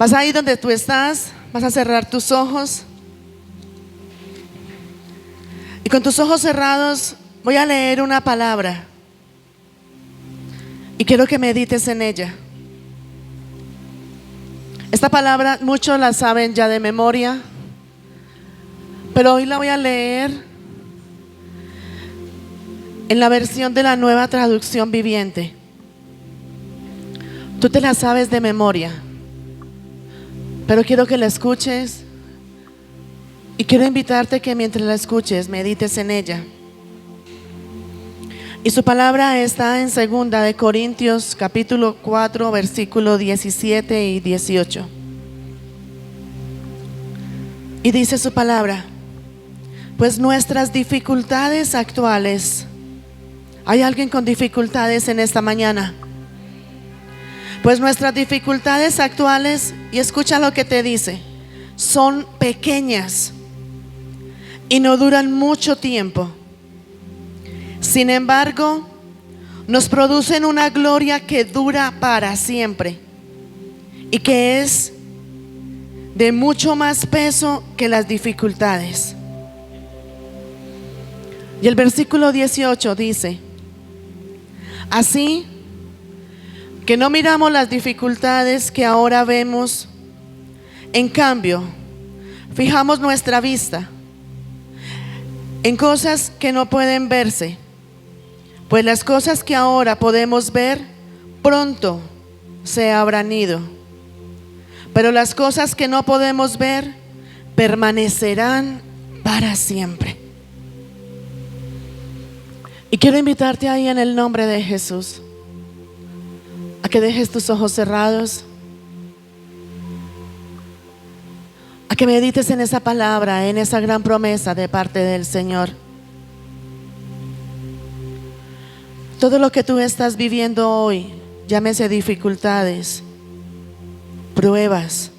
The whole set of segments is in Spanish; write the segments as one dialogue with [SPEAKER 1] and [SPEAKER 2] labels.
[SPEAKER 1] Vas ahí donde tú estás, vas a cerrar tus ojos. Y con tus ojos cerrados voy a leer una palabra. Y quiero que medites en ella. Esta palabra muchos la saben ya de memoria, pero hoy la voy a leer en la versión de la Nueva Traducción Viviente. Tú te la sabes de memoria, pero quiero que la escuches y quiero invitarte que mientras la escuches medites en ella. Y su palabra está en 2 de Corintios capítulo 4 versículo 17 y 18. Y dice su palabra: pues nuestras dificultades actuales. ¿Hay alguien con dificultades en esta mañana? Pues nuestras dificultades actuales, y escucha lo que te dice, son pequeñas y no duran mucho tiempo. Sin embargo, nos producen una gloria que dura para siempre y que es de mucho más peso que las dificultades. Y el versículo 18 dice: así que no miramos las dificultades que ahora vemos, en cambio, fijamos nuestra vista en cosas que no pueden verse. Pues las cosas que ahora podemos ver pronto se habrán ido, pero las cosas que no podemos ver permanecerán para siempre. Y quiero invitarte ahí en el nombre de Jesús a que dejes tus ojos cerrados, a que medites en esa palabra, en esa gran promesa de parte del Señor. Todo lo que tú estás viviendo hoy, llámese dificultades, pruebas,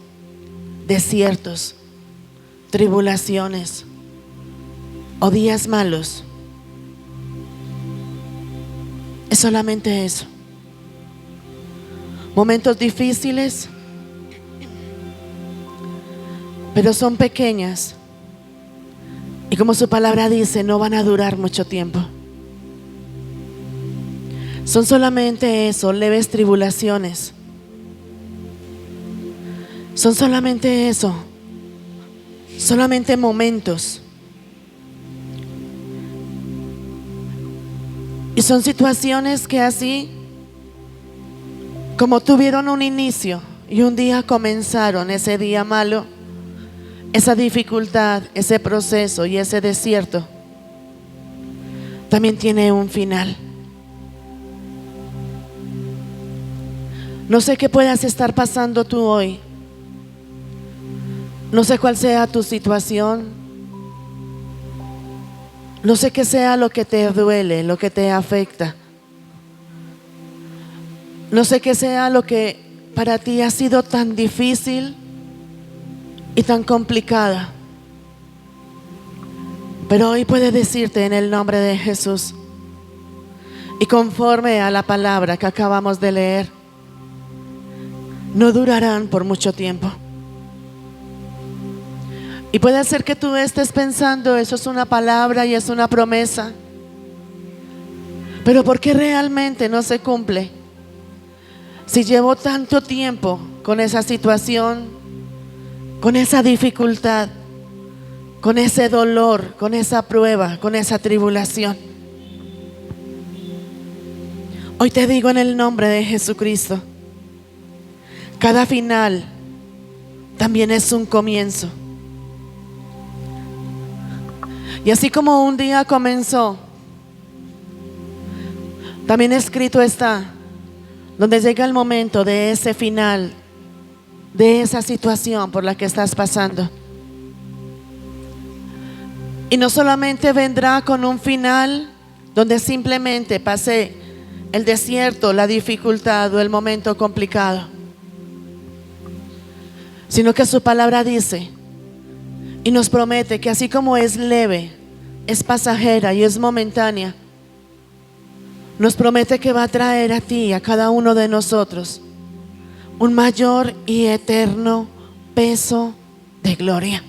[SPEAKER 1] desiertos, tribulaciones o días malos, es solamente eso. Momentos difíciles, pero son pequeñas y como su palabra dice, no van a durar mucho tiempo. Son solamente eso, leves tribulaciones. Son solamente eso, solamente momentos. Y son situaciones que así como tuvieron un inicio y un día comenzaron, ese día malo, esa dificultad, ese proceso y ese desierto, también tiene un final. No sé qué puedas estar pasando tú hoy. No sé cuál sea tu situación. No sé qué sea lo que te duele, lo que te afecta. No sé qué sea lo que para ti ha sido tan difícil y tan complicada. Pero hoy puede decirte en el nombre de Jesús y conforme a la palabra que acabamos de leer, no durarán por mucho tiempo. Y puede ser que tú estés pensando, eso es una palabra y es una promesa, pero ¿por qué realmente no se cumple? Si llevo tanto tiempo con esa situación, con esa dificultad, con ese dolor, con esa prueba, con esa tribulación. Hoy te digo en el nombre de Jesucristo, cada final también es un comienzo. Y así como un día comenzó, también escrito está, donde llega el momento de ese final, de esa situación por la que estás pasando. Y no solamente vendrá con un final donde simplemente pase el desierto, la dificultad o el momento complicado, sino que su palabra dice y nos promete que así como es leve, es pasajera y es momentánea, nos promete que va a traer a ti, a cada uno de nosotros, un mayor y eterno peso de gloria.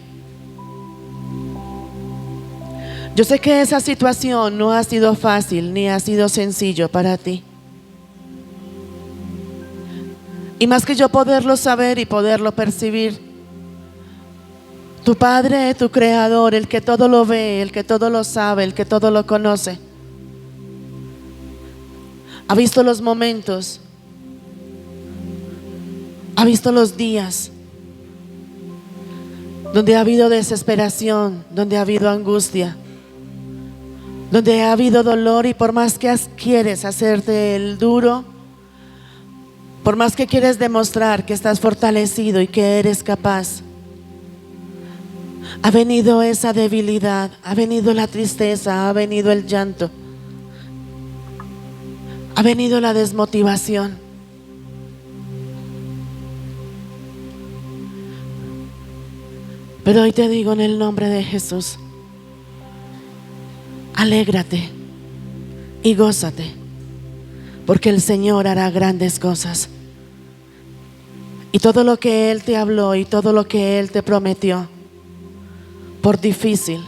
[SPEAKER 1] Yo sé que esa situación no ha sido fácil ni ha sido sencillo para ti. Y más que yo poderlo saber y poderlo percibir, tu Padre, tu Creador, el que todo lo ve, el que todo lo sabe, el que todo lo conoce, ha visto los momentos, ha visto los días donde ha habido desesperación, donde ha habido angustia, donde ha habido dolor, y por más que quieres hacerte el duro, por más que quieres demostrar que estás fortalecido y que eres capaz, ha venido esa debilidad, ha venido la tristeza, ha venido el llanto, ha venido la desmotivación. Pero hoy te digo en el nombre de Jesús, alégrate y gózate, porque el Señor hará grandes cosas. Y todo lo que Él te habló y todo lo que Él te prometió, por difícil,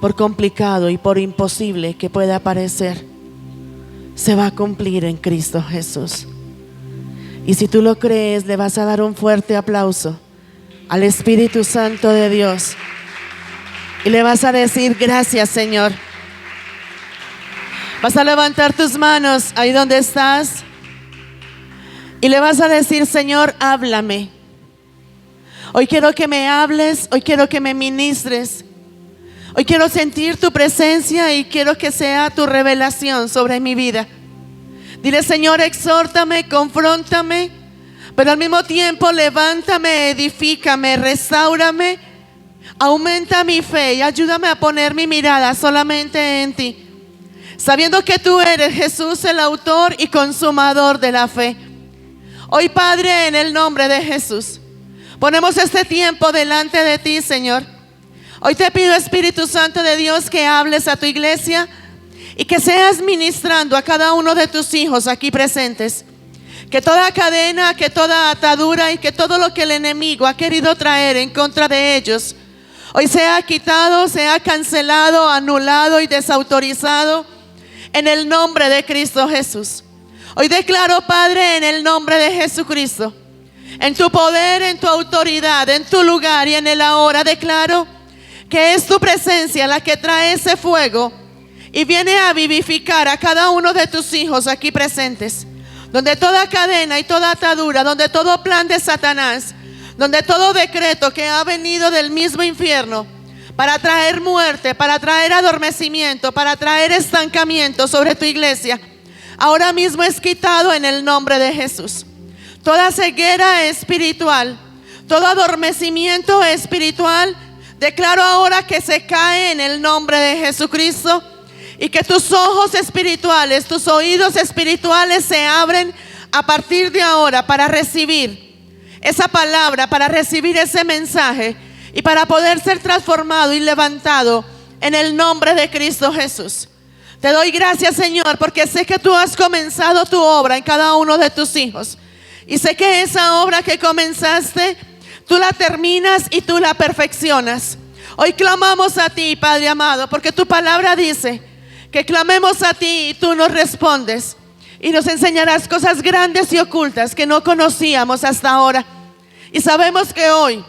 [SPEAKER 1] por complicado y por imposible que pueda parecer, se va a cumplir en Cristo Jesús. Y si tú lo crees, le vas a dar un fuerte aplauso al Espíritu Santo de Dios y le vas a decir: gracias, Señor. Vas a levantar tus manos ahí donde estás y le vas a decir: Señor, háblame. Hoy quiero que me hables, hoy quiero que me ministres, hoy quiero sentir tu presencia y quiero que sea tu revelación sobre mi vida. Dile: Señor, exhórtame, confróntame, pero al mismo tiempo levántame, edifícame, restáurame, aumenta mi fe y ayúdame a poner mi mirada solamente en ti, sabiendo que tú eres, Jesús, el autor y consumador de la fe. Hoy, Padre, en el nombre de Jesús, ponemos este tiempo delante de ti, Señor. Hoy te pido, Espíritu Santo de Dios, que hables a tu iglesia y que seas ministrando a cada uno de tus hijos aquí presentes. Que toda cadena, que toda atadura y que todo lo que el enemigo ha querido traer en contra de ellos, hoy sea quitado, sea cancelado, anulado y desautorizado en el nombre de Cristo Jesús. Hoy declaro, Padre, en el nombre de Jesucristo, en tu poder, en tu autoridad, en tu lugar y en el ahora, declaro que es tu presencia la que trae ese fuego y viene a vivificar a cada uno de tus hijos aquí presentes. Donde toda cadena y toda atadura, donde todo plan de Satanás, donde todo decreto que ha venido del mismo infierno para traer muerte, para traer adormecimiento, para traer estancamiento sobre tu iglesia, ahora mismo es quitado en el nombre de Jesús. Toda ceguera espiritual, todo adormecimiento espiritual, declaro ahora que se cae en el nombre de Jesucristo. Y que tus ojos espirituales, tus oídos espirituales se abren a partir de ahora para recibir esa palabra, para recibir ese mensaje y para poder ser transformado y levantado en el nombre de Cristo Jesús. Te doy gracias, Señor, porque sé que tú has comenzado tu obra en cada uno de tus hijos. Y sé que esa obra que comenzaste, tú la terminas y tú la perfeccionas. Hoy clamamos a ti, Padre amado, porque tu palabra dice que clamemos a ti y tú nos respondes y nos enseñarás cosas grandes y ocultas que no conocíamos hasta ahora. Y sabemos que hoy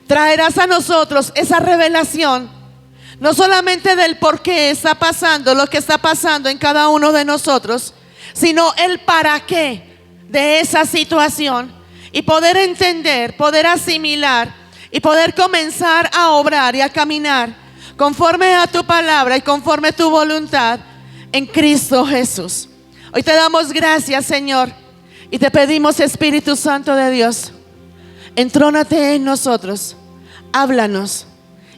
[SPEAKER 1] traerás a nosotros esa revelación, no solamente del por qué está pasando lo que está pasando en cada uno de nosotros, sino el para qué de esa situación, y poder entender, poder asimilar y poder comenzar a obrar y a caminar conforme a tu palabra y conforme a tu voluntad en Cristo Jesús. Hoy te damos gracias, Señor, y te pedimos, Espíritu Santo de Dios, entrónate en nosotros, háblanos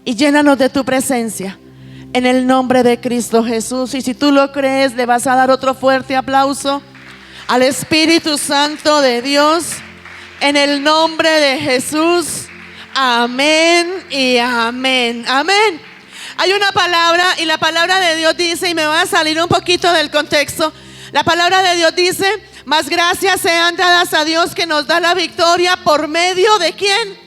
[SPEAKER 1] y llénanos de tu presencia en el nombre de Cristo Jesús. Y si tú lo crees, le vas a dar otro fuerte aplauso al Espíritu Santo de Dios en el nombre de Jesús. Amén y amén. Amén. Hay una palabra y la palabra de Dios dice, y me va a salir un poquito del contexto, la palabra de Dios dice: Más gracias sean dadas a Dios que nos da la victoria por medio de ¿quién?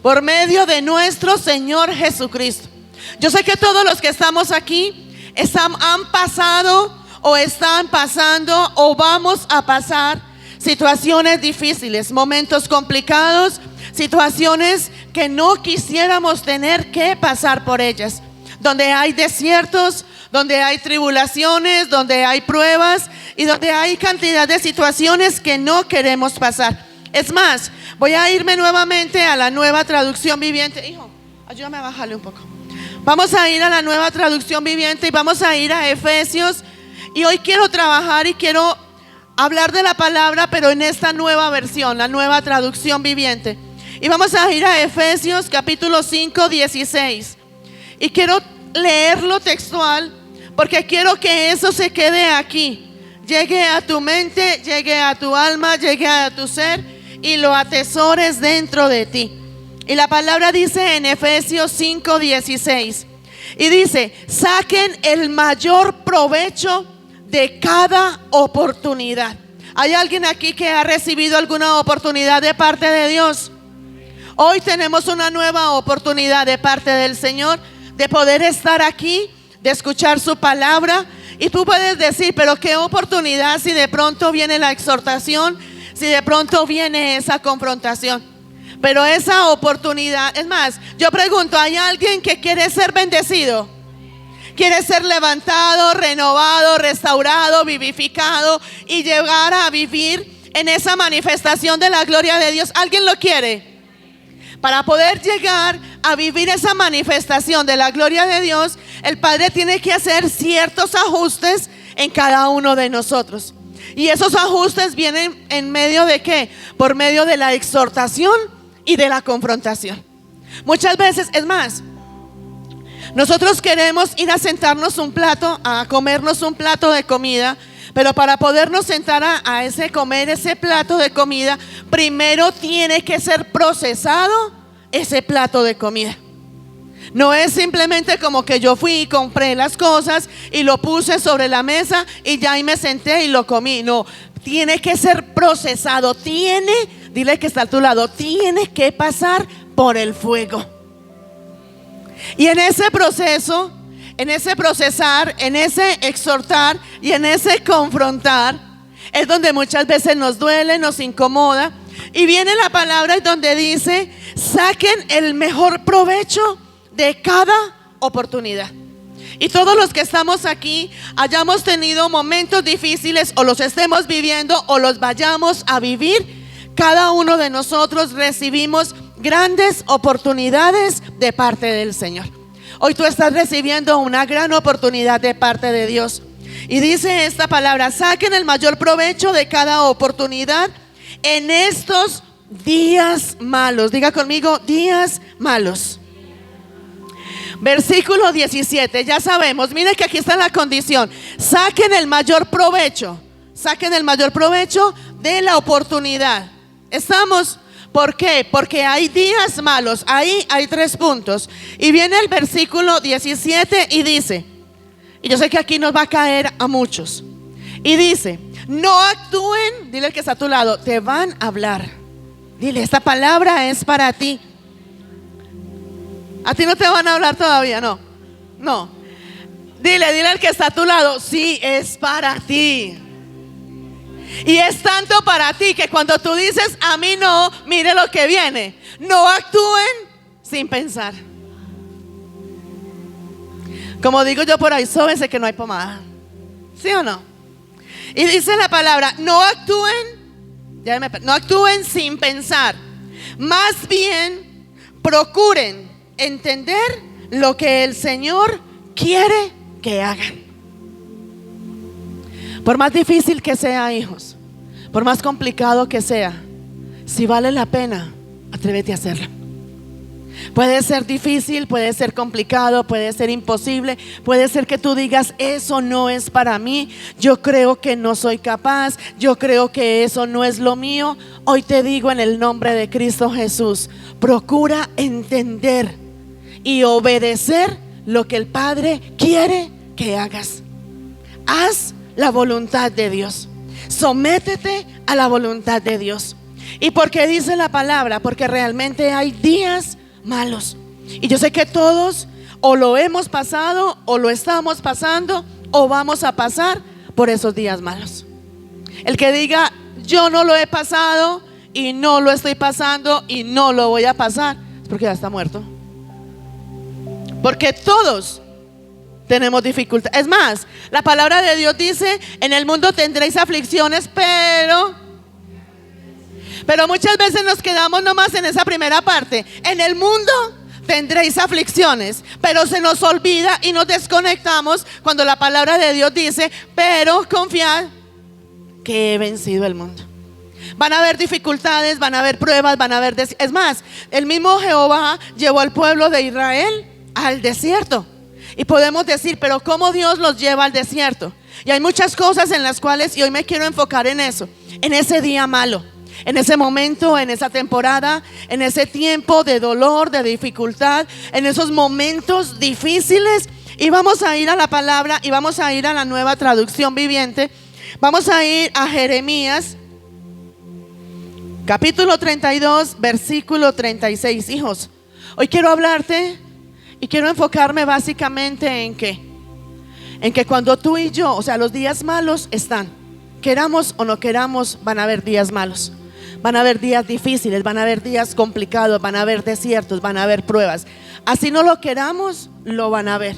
[SPEAKER 1] Por medio de nuestro Señor Jesucristo. Yo sé que todos los que estamos aquí han pasado o están pasando o vamos a pasar situaciones difíciles, momentos complicados, situaciones que no quisiéramos tener que pasar por ellas, donde hay desiertos, donde hay tribulaciones, donde hay pruebas y donde hay cantidad de situaciones que no queremos pasar. Es más, voy a irme nuevamente a la Nueva Traducción Viviente. Hijo, ayúdame a bajarle un poco. Vamos a ir a la Nueva Traducción Viviente y vamos a ir a Efesios. Y hoy quiero trabajar y quiero hablar de la palabra, pero en esta nueva versión, la Nueva Traducción Viviente. Y vamos a ir a Efesios capítulo 5, 16. Y quiero leerlo textual, porque quiero que eso se quede aquí. Llegue a tu mente, llegue a tu alma, llegue a tu ser y lo atesores dentro de ti. Y la palabra dice en Efesios 5, 16. Y dice: saquen el mayor provecho de cada oportunidad. ¿Hay alguien aquí que ha recibido alguna oportunidad de parte de Dios? Hoy tenemos una nueva oportunidad de parte del Señor de poder estar aquí, de escuchar su palabra. Y tú puedes decir, pero qué oportunidad si de pronto viene la exhortación, si de pronto viene esa confrontación. Pero esa oportunidad, es más, yo pregunto, ¿hay alguien que quiere ser bendecido? Quiere ser levantado, renovado, restaurado, vivificado y llegar a vivir en esa manifestación de la gloria de Dios. ¿Alguien lo quiere? Para poder llegar a vivir esa manifestación de la gloria de Dios, el Padre tiene que hacer ciertos ajustes en cada uno de nosotros. Y esos ajustes vienen en medio de ¿qué? Por medio de la exhortación y de la confrontación. Muchas veces, es más, nosotros queremos ir a sentarnos a comernos un plato de comida, pero para podernos sentar a comer ese plato de comida, primero tiene que ser procesado ese plato de comida. No es simplemente como que yo fui y compré las cosas y lo puse sobre la mesa y ya ahí me senté y lo comí. No, tiene que ser procesado. Dile que está a tu lado, tiene que pasar por el fuego. Y en ese proceso, en ese procesar, en ese exhortar y en ese confrontar, es donde muchas veces nos duele, nos incomoda. Y viene la palabra donde dice: saquen el mejor provecho de cada oportunidad. Y todos los que estamos aquí hayamos tenido momentos difíciles, o los estemos viviendo o los vayamos a vivir, cada uno de nosotros recibimos grandes oportunidades de parte del Señor. Hoy tú estás recibiendo una gran oportunidad de parte de Dios. Y dice esta palabra: saquen el mayor provecho de cada oportunidad en estos días malos. Diga conmigo, días malos. Versículo 17, ya sabemos, mire que aquí está la condición: saquen el mayor provecho. Saquen el mayor provecho de la oportunidad. ¿Estamos? ¿Por qué? Porque hay días malos. Ahí hay 3 puntos. Y viene el versículo 17 y dice, y yo sé que aquí nos va a caer a muchos, y dice: no actúen, dile al que está a tu lado, te van a hablar. Dile, esta palabra es para ti. A ti no te van a hablar todavía, no. Dile al que está a tu lado, sí, es para ti. Y es tanto para ti que cuando tú dices a mí no, mire lo que viene: no actúen sin pensar. Como digo yo por ahí, sóbense que no hay pomada. ¿Sí o no? Y dice la palabra: no actúen sin pensar. Más bien procuren entender lo que el Señor quiere que hagan. Por más difícil que sea, hijos, por más complicado que sea, si vale la pena, atrévete a hacerlo. Puede ser difícil, puede ser complicado, puede ser imposible, puede ser que tú digas: eso no es para mí, yo creo que no soy capaz, yo creo que eso no es lo mío. Hoy te digo en el nombre de Cristo Jesús: procura entender y obedecer lo que el Padre quiere que hagas. Haz la voluntad de Dios. sométete a la voluntad de Dios. ¿Y por qué dice la palabra? Porque realmente hay días malos. Y yo sé que todos o lo hemos pasado, o lo estamos pasando, o vamos a pasar por esos días malos. El que diga, yo no lo he pasado, y no lo estoy pasando, y no lo voy a pasar, es porque ya está muerto. Porque todos tenemos dificultades. Es más, la palabra de Dios dice, en el mundo tendréis aflicciones, pero muchas veces nos quedamos nomás en esa primera parte. En el mundo tendréis aflicciones, pero se nos olvida y nos desconectamos cuando la palabra de Dios dice, pero confiad que he vencido el mundo. Van a haber dificultades, van a haber pruebas, van a haber es más, el mismo Jehová llevó al pueblo de Israel al desierto. Y podemos decir, pero ¿cómo Dios los lleva al desierto? Y hay muchas cosas en las cuales, y hoy me quiero enfocar en eso, en ese día malo, en ese momento, en esa temporada, en ese tiempo de dolor, de dificultad, en esos momentos difíciles. Y vamos a ir a la palabra y vamos a ir a la Nueva Traducción Viviente. Vamos a ir a Jeremías capítulo 32, versículo 36. Hijos, hoy quiero hablarte y quiero enfocarme básicamente en que cuando tú y yo, o sea, los días malos están, queramos o no queramos, van a haber días malos. Van a haber días difíciles, van a haber días complicados, van a haber desiertos, van a haber pruebas. Así no lo queramos, lo van a ver.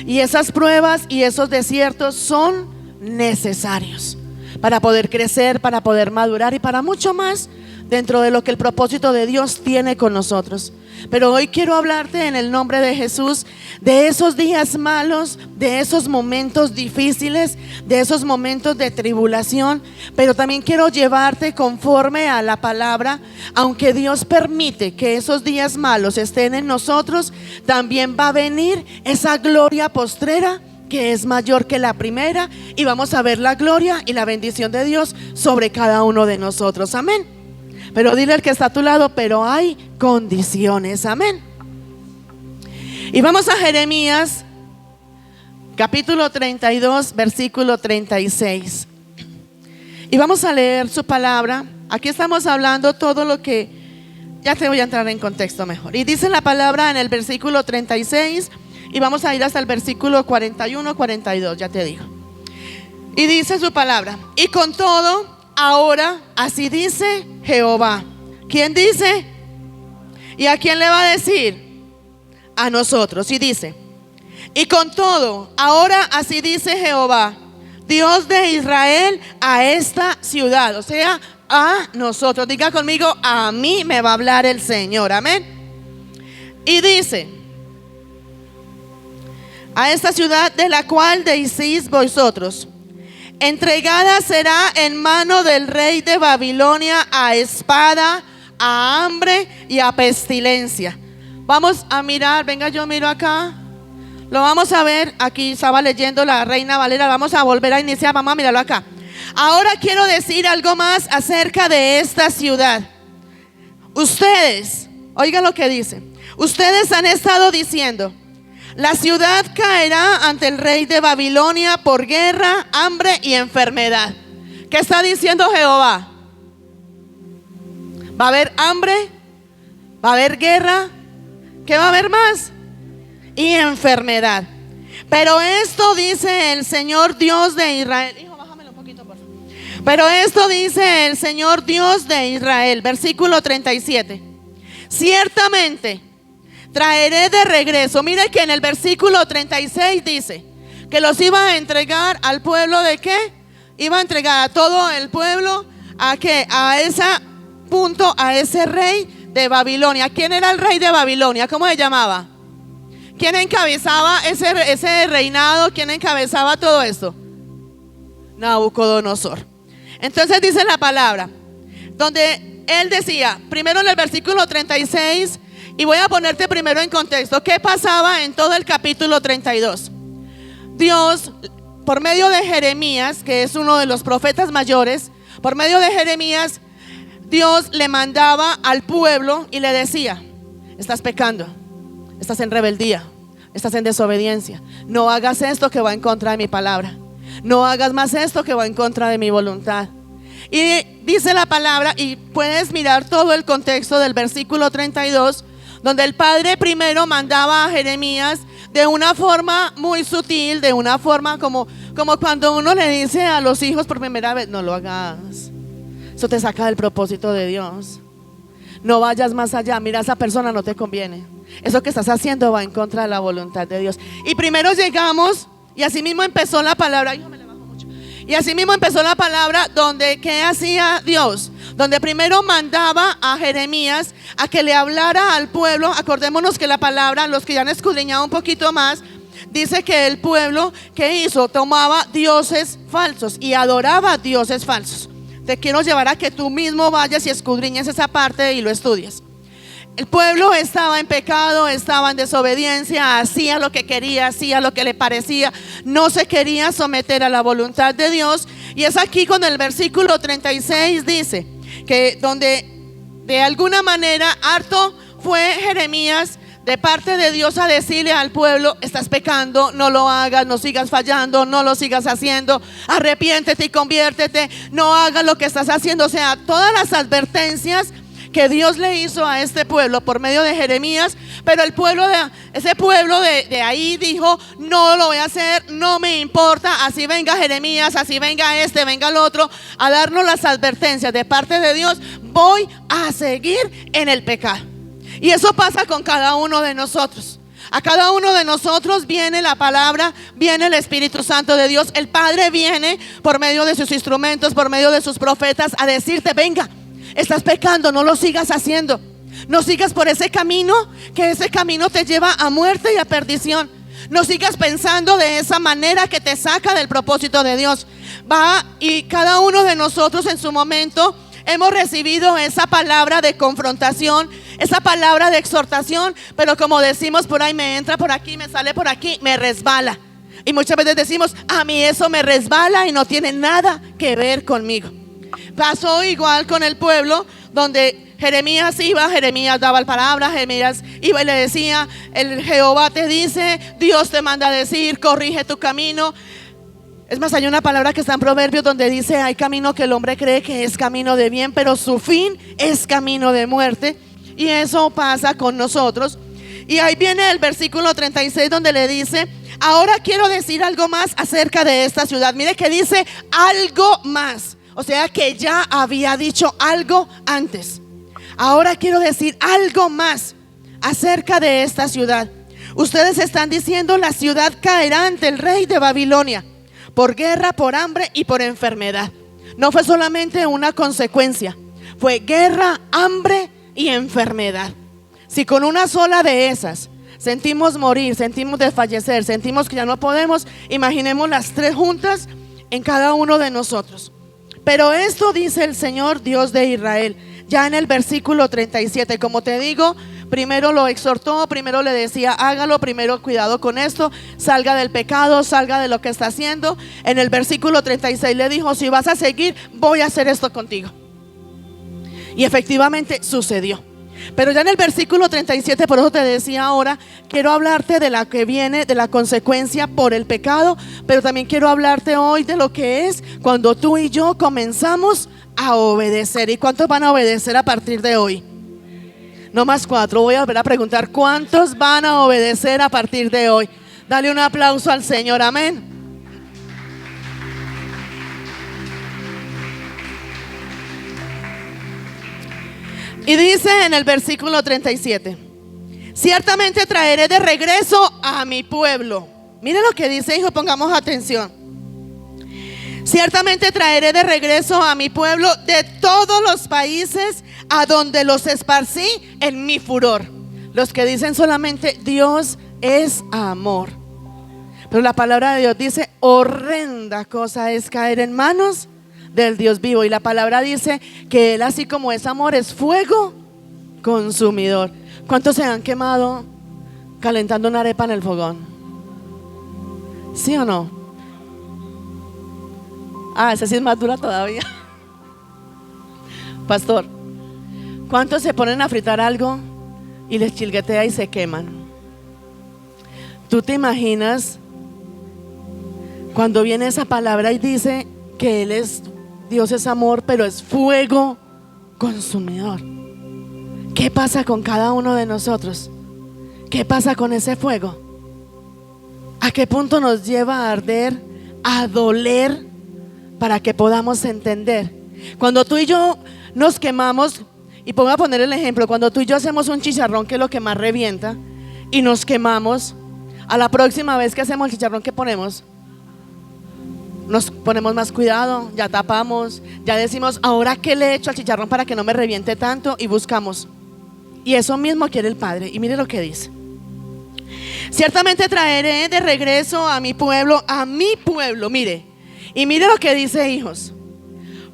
[SPEAKER 1] Y esas pruebas y esos desiertos son necesarios para poder crecer, para poder madurar y para mucho más dentro de lo que el propósito de Dios tiene con nosotros. Pero hoy quiero hablarte en el nombre de Jesús de esos días malos, de esos momentos difíciles, de esos momentos de tribulación. Pero también quiero llevarte conforme a la palabra. Aunque Dios permite que esos días malos estén en nosotros, también va a venir esa gloria postrera que es mayor que la primera, y vamos a ver la gloria y la bendición de Dios sobre cada uno de nosotros. Amén. Pero dile al que está a tu lado, pero hay condiciones. Amén. Y vamos a Jeremías capítulo 32, versículo 36. Y vamos a leer su palabra. Aquí estamos hablando todo lo que, ya te voy a entrar en contexto mejor. Y dice la palabra en el versículo 36, y vamos a ir hasta el versículo 41, 42, ya te digo. Y dice su palabra, y con todo, ahora así dice Jehová. ¿Quién dice? ¿Y a quién le va a decir? A nosotros. Y dice, y con todo, ahora así dice Jehová, Dios de Israel, a esta ciudad, o sea, a nosotros. Diga conmigo, a mí me va a hablar el Señor. Amén. Y dice, a esta ciudad de la cual decís vosotros, entregada será en mano del rey de Babilonia a espada, a hambre y a pestilencia. Vamos a mirar, venga, yo miro acá. Lo vamos a ver, aquí estaba leyendo la Reina Valera. Vamos a volver a iniciar, vamos a mirarlo acá. Ahora quiero decir algo más acerca de esta ciudad. Ustedes, oigan lo que dice. Ustedes han estado diciendo, la ciudad caerá ante el rey de Babilonia por guerra, hambre y enfermedad. ¿Qué está diciendo Jehová? Va a haber hambre, va a haber guerra. ¿Qué va a haber más? Y enfermedad. Pero esto dice el Señor Dios de Israel. Hijo, bájamelo un poquito, por favor. Pero esto dice el Señor Dios de Israel. Versículo 37. Ciertamente traeré de regreso. Mire que en el versículo 36 dice que los iba a entregar al pueblo. ¿De qué? Iba a entregar a todo el pueblo. ¿A qué? A ese punto, a ese rey de Babilonia. ¿Quién era el rey de Babilonia? ¿Cómo se llamaba? ¿Quién encabezaba ese reinado? ¿Quién encabezaba todo esto? Nabucodonosor. Entonces dice la palabra, donde él decía, primero en el versículo 36, y voy a ponerte primero en contexto, ¿qué pasaba en todo el capítulo 32? Dios, por medio de Jeremías, que es uno de los profetas mayores, por medio de Jeremías, Dios le mandaba al pueblo y le decía, estás pecando, estás en rebeldía, estás en desobediencia, no hagas esto que va en contra de mi palabra, no hagas más esto que va en contra de mi voluntad. Y dice la palabra, y puedes mirar todo el contexto del versículo 32, donde el Padre primero mandaba a Jeremías de una forma muy sutil, de una forma como cuando uno le dice a los hijos por primera vez: no lo hagas, eso te saca del propósito de Dios, no vayas más allá, mira, esa persona no te conviene, eso que estás haciendo va en contra de la voluntad de Dios. Y primero llegamos, y así mismo empezó la palabra. Y así mismo empezó la palabra, donde ¿qué hacía Dios? Donde primero mandaba a Jeremías a que le hablara al pueblo. Acordémonos que la palabra, los que ya han escudriñado un poquito más, dice que el pueblo, ¿qué hizo? Tomaba dioses falsos y adoraba a dioses falsos. Te quiero llevar a que tú mismo vayas y escudriñes esa parte y lo estudies. El pueblo estaba en pecado, estaba en desobediencia, hacía lo que quería, hacía lo que le parecía, no se quería someter a la voluntad de Dios. Y es aquí cuando el versículo 36 dice que donde de alguna manera harto fue Jeremías de parte de Dios a decirle al pueblo: estás pecando, no lo hagas, no sigas fallando, no lo sigas haciendo, arrepiéntete y conviértete, no hagas lo que estás haciendo. O sea, todas las advertencias que Dios le hizo a este pueblo por medio de Jeremías. Pero el pueblo ese pueblo de ahí dijo: no lo voy a hacer, no me importa, así venga Jeremías, así venga venga el otro, a darnos las advertencias de parte de Dios, voy a seguir en el pecado. Y eso pasa con cada uno de nosotros. A cada uno de nosotros viene la palabra, viene el Espíritu Santo de Dios. El Padre viene por medio de sus instrumentos, por medio de sus profetas, a decirte: venga, estás pecando, no lo sigas haciendo, no sigas por ese camino, que ese camino te lleva a muerte y a perdición. No sigas pensando de esa manera que te saca del propósito de Dios. Y cada uno de nosotros en su momento hemos recibido esa palabra de confrontación, esa palabra de exhortación, pero como decimos por ahí, me entra por aquí, me sale por aquí, me resbala. Y muchas veces decimos: a mí eso me resbala y no tiene nada que ver conmigo. Pasó igual con el pueblo, donde Jeremías daba la palabra, Jeremías iba y le decía: el Jehová te dice, Dios te manda a decir, corrige tu camino. Es más, hay una palabra que está en Proverbios donde dice: hay camino que el hombre cree que es camino de bien, pero su fin es camino de muerte. Y eso pasa con nosotros. Y ahí viene el versículo 36 donde le dice: ahora quiero decir algo más acerca de esta ciudad. Mire que dice algo más. O sea que ya había dicho algo antes. Ahora quiero decir algo más acerca de esta ciudad. Ustedes están diciendo: la ciudad caerá ante el rey de Babilonia, por guerra, por hambre y por enfermedad. No fue solamente una consecuencia, fue guerra, hambre y enfermedad. Si con una sola de esas sentimos morir, sentimos desfallecer, sentimos que ya no podemos, imaginemos las tres juntas en cada uno de nosotros. Pero esto dice el Señor Dios de Israel, ya en el versículo 37. Como te digo, primero lo exhortó, primero le decía: hágalo, primero cuidado con esto, salga del pecado, salga de lo que está haciendo. En el versículo 36 le dijo: si vas a seguir, voy a hacer esto contigo. Y efectivamente sucedió. Pero ya en el versículo 37, por eso te decía ahora, quiero hablarte de la que viene, de la consecuencia por el pecado, pero también quiero hablarte hoy de lo que es cuando tú y yo comenzamos a obedecer. ¿Y cuántos van a obedecer a partir de hoy? No más 4, voy a volver a preguntar: ¿cuántos van a obedecer a partir de hoy? Dale un aplauso al Señor, amén. Y dice en el versículo 37: ciertamente traeré de regreso a mi pueblo. Mire lo que dice, hijo, pongamos atención. Ciertamente traeré de regreso a mi pueblo de todos los países a donde los esparcí en mi furor. Los que dicen solamente Dios es amor, pero la palabra de Dios dice: horrenda cosa es caer en manos del Dios vivo. Y la palabra dice que Él, así como es amor, es fuego consumidor. ¿Cuántos se han quemado calentando una arepa en el fogón? ¿Sí o no? Esa sí es más dura todavía. Pastor, ¿cuántos se ponen a fritar algo y les chilguetea y se queman? ¿Tú te imaginas cuando viene esa palabra y dice que Él es Dios es amor, pero es fuego consumidor. ¿Qué pasa con cada uno de nosotros? ¿Qué pasa con ese fuego? ¿A qué punto nos lleva a arder, a doler, para que podamos entender? Cuando tú y yo nos quemamos, y pongo a poner el ejemplo, cuando tú y yo hacemos un chicharrón, que es lo que más revienta, y nos quemamos, a la próxima vez que hacemos el chicharrón, ¿qué ponemos? Nos ponemos más cuidado, ya tapamos, ya decimos, ahora qué le echo al chicharrón para que no me reviente tanto, y buscamos. Y eso mismo quiere el Padre. Y mire lo que dice: ciertamente traeré de regreso a mi pueblo, mire. Y mire lo que dice, hijos.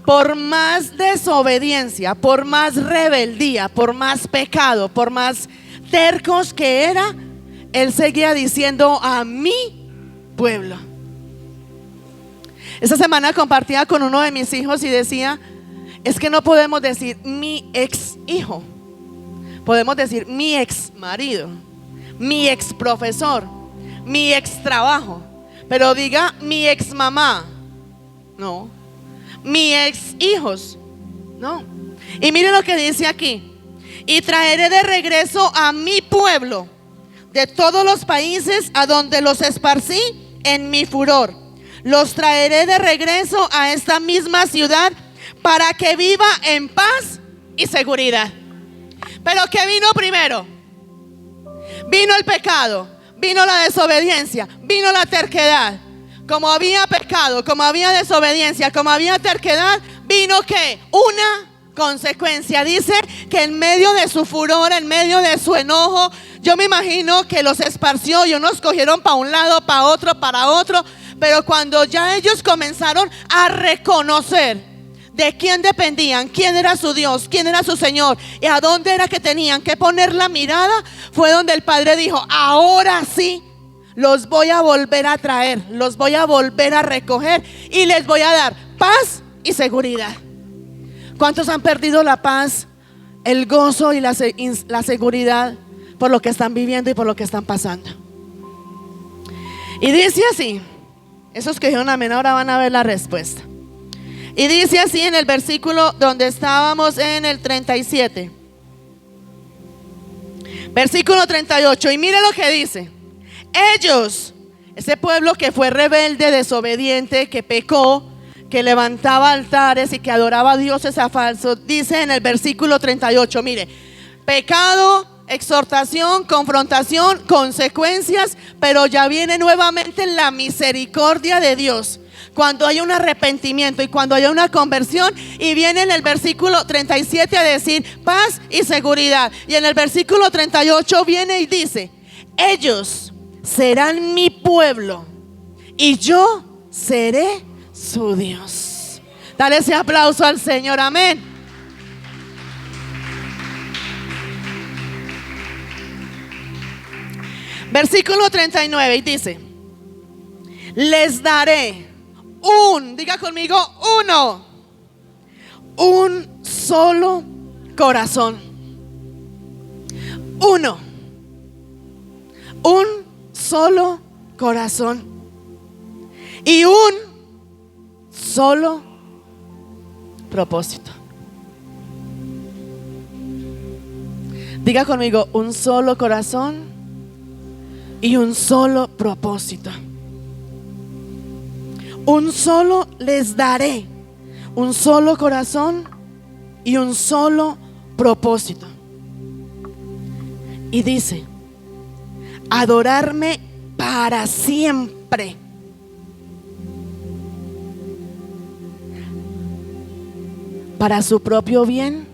[SPEAKER 1] Por más desobediencia, por más rebeldía, por más pecado, por más tercos que era, él seguía diciendo a mi pueblo. Esta semana compartía con uno de mis hijos y decía, es que no podemos decir mi ex hijo, podemos decir mi ex marido, mi ex profesor, mi ex trabajo, pero diga mi ex mamá, no, mi ex hijos, no. Y mire lo que dice aquí: y traeré de regreso a mi pueblo de todos los países a donde los esparcí en mi furor. Los traeré de regreso a esta misma ciudad para que viva en paz y seguridad. Pero ¿qué vino primero? Vino el pecado, vino la desobediencia, vino la terquedad. Como había pecado, como había desobediencia, como había terquedad, vino ¿qué? Una consecuencia. Dice que en medio de su furor, en medio de su enojo, yo me imagino que los esparció y unos cogieron para un lado, para otro, para otro. Pero cuando ya ellos comenzaron a reconocer de quién dependían, quién era su Dios, quién era su Señor y a dónde era que tenían que poner la mirada, fue donde el Padre dijo: ahora sí, los voy a volver a traer, los voy a volver a recoger y les voy a dar paz y seguridad. ¿Cuántos han perdido la paz, el gozo y la seguridad por lo que están viviendo y por lo que están pasando? Y dice así, esos que dijeron amén ahora van a ver la respuesta. Y dice así en el versículo donde estábamos, en el 37, versículo 38, y mire lo que dice: ellos, ese pueblo que fue rebelde, desobediente, que pecó, que levantaba altares y que adoraba a dioses a falsos, dice en el versículo 38, mire, pecado, exhortación, confrontación, consecuencias, pero ya viene nuevamente la misericordia de Dios cuando hay un arrepentimiento y cuando hay una conversión. Y viene en el versículo 37 a decir paz y seguridad. Y en el versículo 38 viene y dice: ellos serán mi pueblo y yo seré su Dios. Dale ese aplauso al Señor, amén. Versículo 39 y dice: les daré diga conmigo, un solo corazón. Un solo corazón y un solo propósito. Diga conmigo, un solo corazón y un solo propósito. Un solo les daré, un solo corazón y un solo propósito. Y dice: adorarme para siempre. Para su propio bien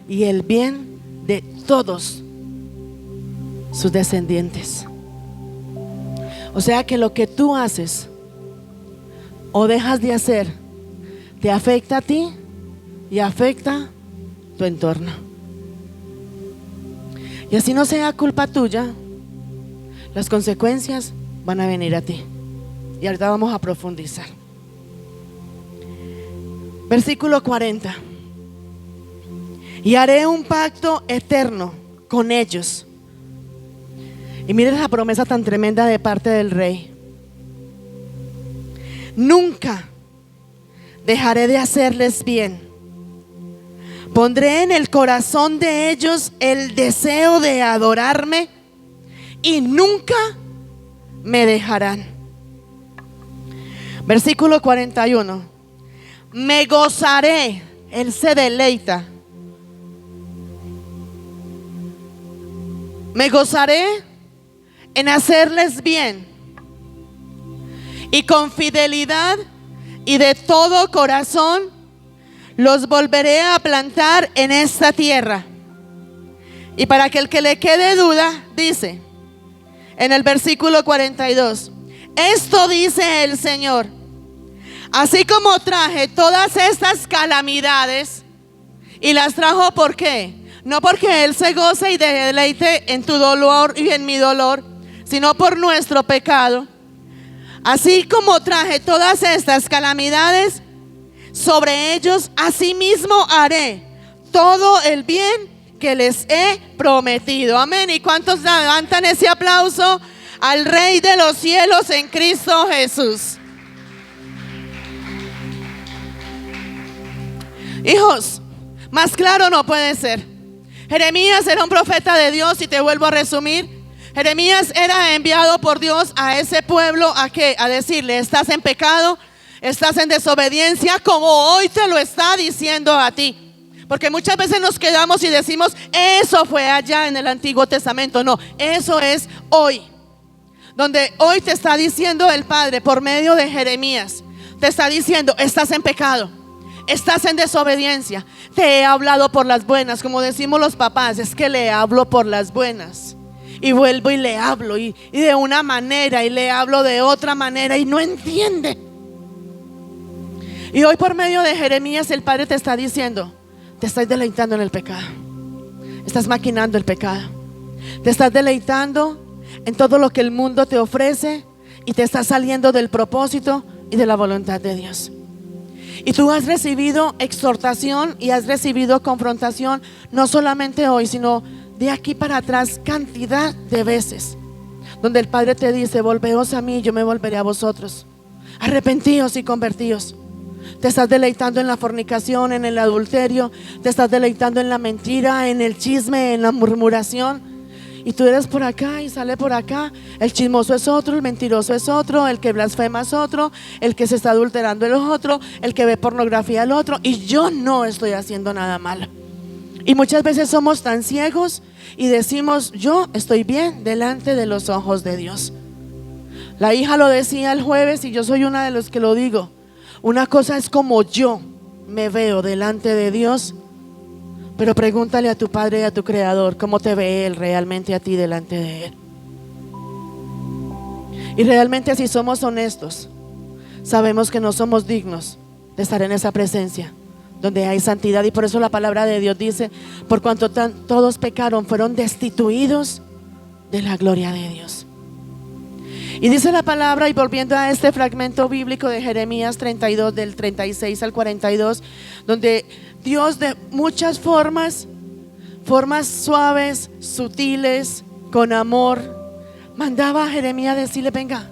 [SPEAKER 1] y el bien de todos sus descendientes. O sea que lo que tú haces o dejas de hacer te afecta a ti y afecta tu entorno. Y así no sea culpa tuya, las consecuencias van a venir a ti. Y ahorita vamos a profundizar. Versículo 40. Y haré un pacto eterno con ellos. Y miren la promesa tan tremenda de parte del rey: nunca Dejaré de hacerles bien. Pondré en el corazón de ellos el deseo de adorarme y nunca me dejarán. Versículo 41. Me gozaré, Él se deleita. Me gozaré en hacerles bien y con fidelidad y de todo corazón los volveré a plantar en esta tierra. Y para que el que le quede duda, dice en el versículo 42, esto dice el Señor: así como traje todas estas calamidades, y las trajo, ¿por qué? No porque Él se goce y deleite en tu dolor y en mi dolor, sino por nuestro pecado. Así como traje todas estas calamidades sobre ellos, asimismo haré todo el bien que les he prometido. Amén. ¿Y cuántos levantan ese aplauso al Rey de los cielos en Cristo Jesús? Hijos, más claro no puede ser. Jeremías era un profeta de Dios, y te vuelvo a resumir. Jeremías era enviado por Dios a ese pueblo ¿a qué? A decirle: estás en pecado, estás en desobediencia, como hoy te lo está diciendo a ti. Porque muchas veces nos quedamos y decimos: eso fue allá en el Antiguo Testamento. No, eso es hoy. Donde hoy te está diciendo el Padre por medio de Jeremías. Te está diciendo: estás en pecado, estás en desobediencia. Te he hablado por las buenas, como decimos los papás, es que le hablo por las buenas. Y vuelvo y le hablo y de una manera, y le hablo de otra manera, y no entiende. Y hoy por medio de Jeremías el Padre te está diciendo: te estás deleitando en el pecado, estás maquinando el pecado, te estás deleitando en todo lo que el mundo te ofrece, y te estás saliendo del propósito y de la voluntad de Dios. Y tú has recibido exhortación y has recibido confrontación, no solamente hoy, sino de aquí para atrás, cantidad de veces, donde el Padre te dice: volveos a mí, yo me volveré a vosotros. Arrepentíos y convertíos. Te estás deleitando en la fornicación, en el adulterio, te estás deleitando en la mentira, en el chisme, en la murmuración. Y tú eres por acá y sale por acá. El chismoso es otro, el mentiroso es otro, el que blasfema es otro, el que se está adulterando es otro, el que ve pornografía es otro. Y yo no estoy haciendo nada malo. Y muchas veces somos tan ciegos y decimos: yo estoy bien delante de los ojos de Dios. La hija lo decía el jueves, y yo soy una de los que lo digo: una cosa es como yo me veo delante de Dios, pero pregúntale a tu Padre y a tu Creador cómo te ve Él realmente a ti delante de Él. Y realmente, si somos honestos, sabemos que no somos dignos de estar en esa presencia donde hay santidad. Y por eso la palabra de Dios dice: por cuanto todos pecaron, fueron destituidos de la gloria de Dios. Y dice la palabra, y volviendo a este fragmento bíblico de Jeremías 32, del 36 al 42, donde Dios de muchas formas suaves, sutiles, con amor, mandaba a Jeremías decirle: venga,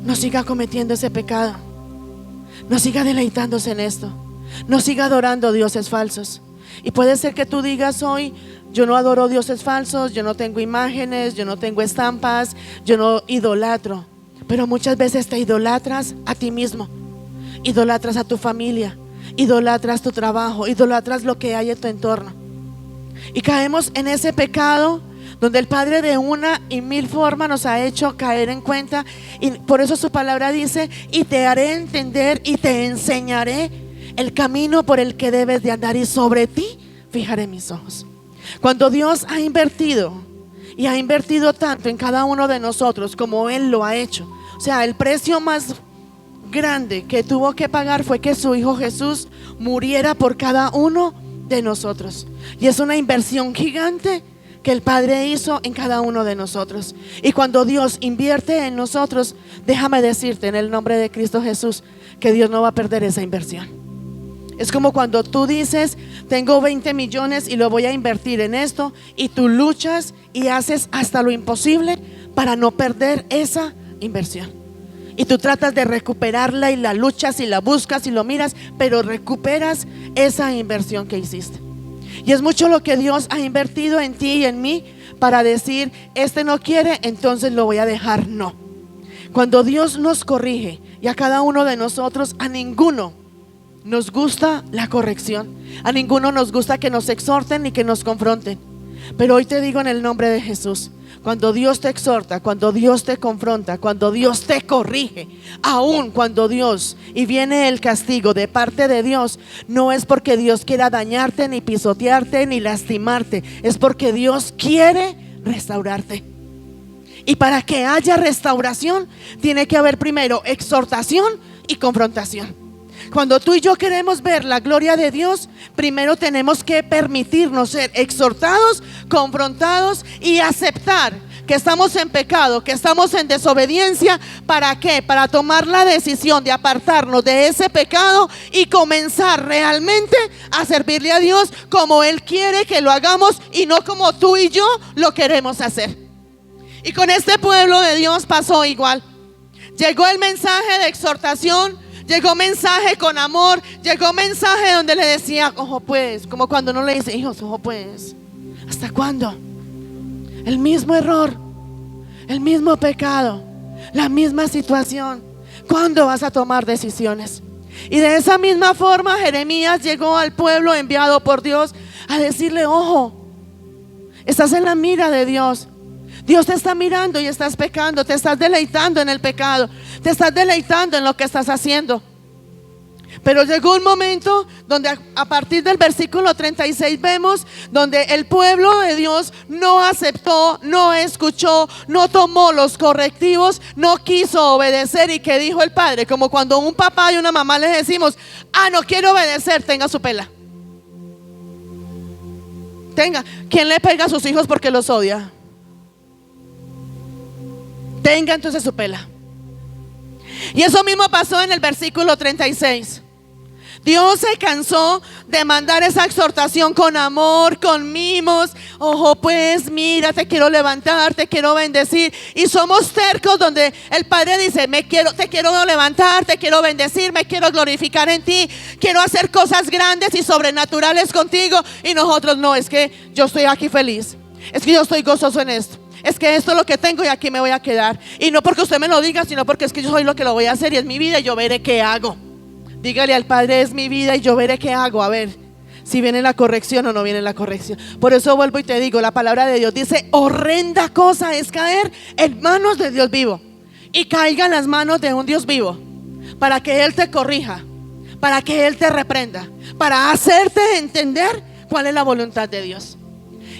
[SPEAKER 1] no siga cometiendo ese pecado, no siga deleitándose en esto, no siga adorando dioses falsos. Y puede ser que tú digas hoy: yo no adoro dioses falsos, yo no tengo imágenes, yo no tengo estampas, yo no idolatro. Pero muchas veces te idolatras a ti mismo, idolatras a tu familia, idolatras tu trabajo, idolatras lo que hay en tu entorno. Y caemos en ese pecado donde el Padre de una y mil formas nos ha hecho caer en cuenta. Y por eso su palabra dice: y te haré entender y te enseñaré el camino por el que debes de andar, y sobre ti fijaré mis ojos. Cuando Dios ha invertido, y ha invertido tanto en cada uno de nosotros como Él lo ha hecho, o sea, el precio más grande que tuvo que pagar fue que su Hijo Jesús muriera por cada uno de nosotros. Y es una inversión gigante que el Padre hizo en cada uno de nosotros. Y cuando Dios invierte en nosotros, déjame decirte en el nombre de Cristo Jesús que Dios no va a perder esa inversión. Es como cuando tú dices: tengo 20 millones y lo voy a invertir en esto, y tú luchas y haces hasta lo imposible para no perder esa inversión. y tú tratas de recuperarla y la luchas y la buscas y lo miras, pero recuperas esa inversión que hiciste. Y es mucho lo que Dios ha invertido en ti y en mí para decir, este no quiere, entonces lo voy a dejar. No. Cuando Dios nos corrige, y a cada uno de nosotros, a ninguno nos gusta la corrección, a ninguno nos gusta que nos exhorten ni que nos confronten. Pero hoy te digo en el nombre de Jesús, cuando Dios te exhorta, cuando Dios te confronta, cuando Dios te corrige, aun cuando Dios y viene el castigo de parte de Dios, no es porque Dios quiera dañarte, ni pisotearte, ni lastimarte, es porque Dios quiere restaurarte. Y para que haya restauración, tiene que haber primero exhortación y confrontación. Cuando tú y yo queremos ver la gloria de Dios, primero tenemos que permitirnos ser exhortados, confrontados y aceptar que estamos en pecado, que estamos en desobediencia. ¿Para qué? Para tomar la decisión de apartarnos de ese pecado y comenzar realmente a servirle a Dios como Él quiere que lo hagamos y no como tú y yo lo queremos hacer. Y con este pueblo de Dios pasó igual. Llegó el mensaje de exhortación, llegó mensaje con amor, llegó mensaje donde le decía, ojo pues, como cuando no le dice, hijos, ojo pues, ¿hasta cuándo? El mismo error, el mismo pecado, la misma situación. ¿Cuándo vas a tomar decisiones? Y de esa misma forma Jeremías llegó al pueblo enviado por Dios a decirle, ojo, estás en la mira de Dios. Dios te está mirando y estás pecando, te estás deleitando en el pecado, te estás deleitando en lo que estás haciendo. Pero llegó un momento donde a partir del versículo 36 vemos donde el pueblo de Dios no aceptó, no escuchó, no tomó los correctivos, no quiso obedecer. Y que dijo el padre, como cuando un papá y una mamá les decimos, no quiero obedecer, tenga su pela. Tenga, ¿quién le pega a sus hijos porque los odia? Tenga entonces su pela. Y eso mismo pasó en el versículo 36. Dios se cansó de mandar esa exhortación con amor, con mimos. Ojo pues, mira, te quiero levantar, te quiero bendecir. Y somos tercos donde el Padre dice, te quiero levantar, te quiero bendecir, me quiero glorificar en ti, quiero hacer cosas grandes y sobrenaturales contigo. Y nosotros no, es que yo estoy aquí feliz, es que yo estoy gozoso en esto, es que esto es lo que tengo y aquí me voy a quedar. Y no porque usted me lo diga, sino porque es que yo soy lo que lo voy a hacer y es mi vida y yo veré qué hago. Dígale al Padre, es mi vida y yo veré qué hago, a ver si viene la corrección o no viene la corrección. Por eso vuelvo y te digo, la palabra de Dios dice, horrenda cosa es caer en manos de Dios vivo. Y caiga en las manos de un Dios vivo, para que Él te corrija, para que Él te reprenda, para hacerte entender cuál es la voluntad de Dios.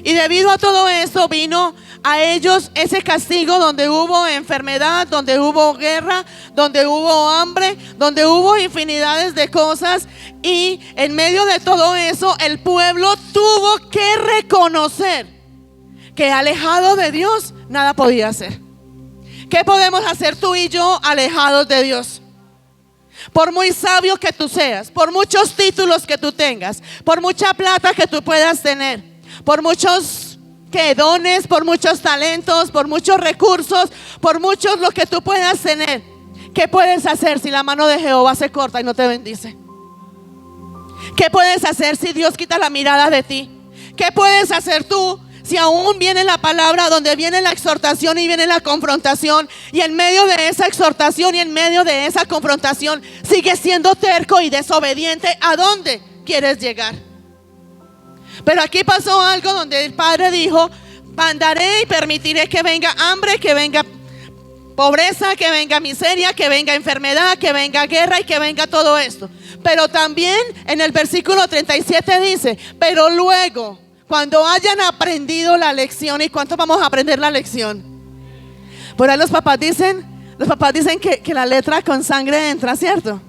[SPEAKER 1] Y debido a todo eso vino a ellos ese castigo donde hubo enfermedad, donde hubo guerra, donde hubo hambre, donde hubo infinidades de cosas. Y en medio de todo eso el pueblo tuvo que reconocer que alejado de Dios nada podía hacer. ¿Qué podemos hacer tú y yo alejados de Dios? Por muy sabio que tú seas, por muchos títulos que tú tengas, por mucha plata que tú puedas tener, por muchos dones, por muchos talentos, por muchos recursos, por muchos lo que tú puedas tener, ¿qué puedes hacer si la mano de Jehová se corta y no te bendice? ¿Qué puedes hacer si Dios quita la mirada de ti? ¿Qué puedes hacer tú si aún viene la palabra, donde viene la exhortación y viene la confrontación, y en medio de esa exhortación y en medio de esa confrontación sigues siendo terco y desobediente? ¿A dónde quieres llegar? Pero aquí pasó algo donde el Padre dijo, mandaré y permitiré que venga hambre, que venga pobreza, que venga miseria, que venga enfermedad, que venga guerra y que venga todo esto. Pero también en el versículo 37 dice, pero luego, cuando hayan aprendido la lección. ¿Y cuánto vamos a aprender la lección? Por ahí los papás dicen que la letra con sangre entra, ¿cierto?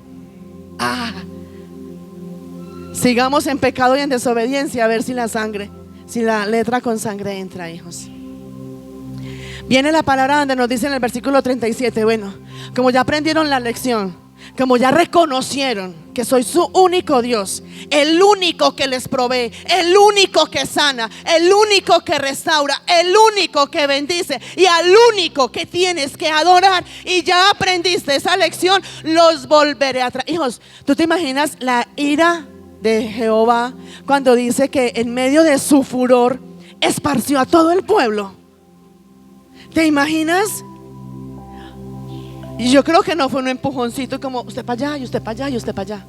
[SPEAKER 1] Sigamos en pecado y en desobediencia, a ver si la letra con sangre entra, hijos. Viene la palabra donde nos dice en el versículo 37, bueno, como ya aprendieron la lección, como ya reconocieron que soy su único Dios, el único que les provee, el único que sana, el único que restaura, el único que bendice y al único que tienes que adorar, y ya aprendiste esa lección, los volveré a traer. Hijos, ¿tú te imaginas la ira de Jehová cuando dice que en medio de su furor esparció a todo el pueblo? ¿Te imaginas? Y yo creo que no fue un empujoncito como usted para allá y usted para allá y usted para allá.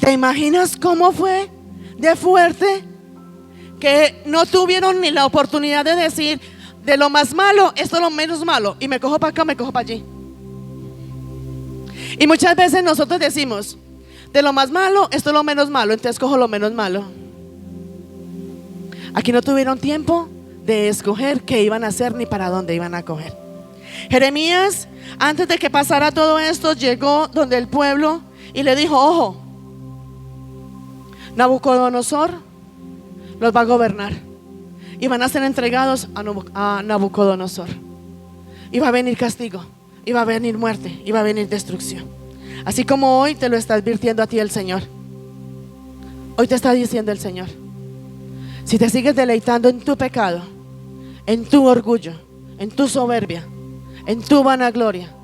[SPEAKER 1] ¿Te imaginas cómo fue de fuerte? Que no tuvieron ni la oportunidad de decir, de lo más malo, esto es lo menos malo, y me cojo para acá, me cojo para allí. Y muchas veces nosotros decimos, de lo más malo, esto es lo menos malo, entonces cojo lo menos malo. Aquí no tuvieron tiempo de escoger qué iban a hacer ni para dónde iban a coger. Jeremías, antes de que pasara todo esto, llegó donde el pueblo y le dijo: ojo, Nabucodonosor los va a gobernar y van a ser entregados a Nabucodonosor, y va a venir castigo, y va a venir muerte, y va a venir destrucción. Así como hoy te lo está advirtiendo a ti el Señor. Hoy te está diciendo el Señor: si te sigues deleitando en tu pecado, en tu orgullo, en tu soberbia, en tu vanagloria,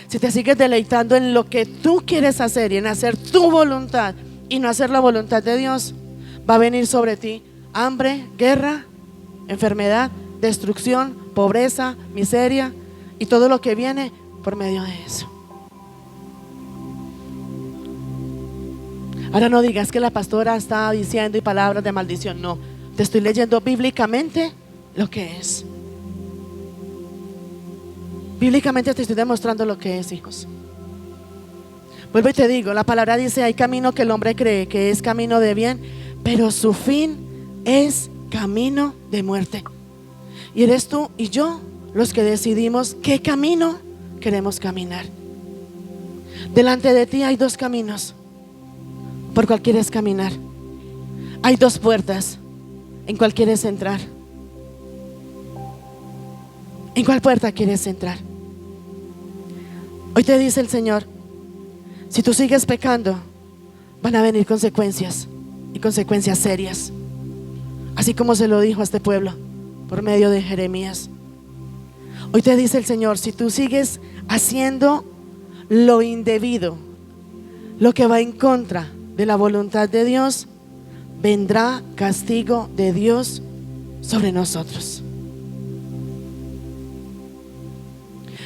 [SPEAKER 1] si te sigues deleitando en lo que tú quieres hacer y en hacer tu voluntad y no hacer la voluntad de Dios, va a venir sobre ti hambre, guerra, enfermedad, destrucción, pobreza, miseria y todo lo que viene por medio de eso. Ahora no digas que la pastora está diciendo y palabras de maldición. No, te estoy leyendo bíblicamente lo que es. Bíblicamente te estoy demostrando lo que es, hijos. Vuelvo y te digo, la palabra dice: hay camino que el hombre cree que es camino de bien, pero su fin es camino de muerte. Y eres tú y yo los que decidimos qué camino queremos caminar. Delante de ti hay dos caminos por cual quieres caminar. Hay dos puertas en cual quieres entrar. ¿En cuál puerta quieres entrar? Hoy te dice el Señor: si tú sigues pecando, van a venir consecuencias, y consecuencias serias, así como se lo dijo a este pueblo por medio de Jeremías. Hoy te dice el Señor: si tú sigues haciendo lo indebido, lo que va en contra de la voluntad de Dios, vendrá castigo de Dios sobre nosotros.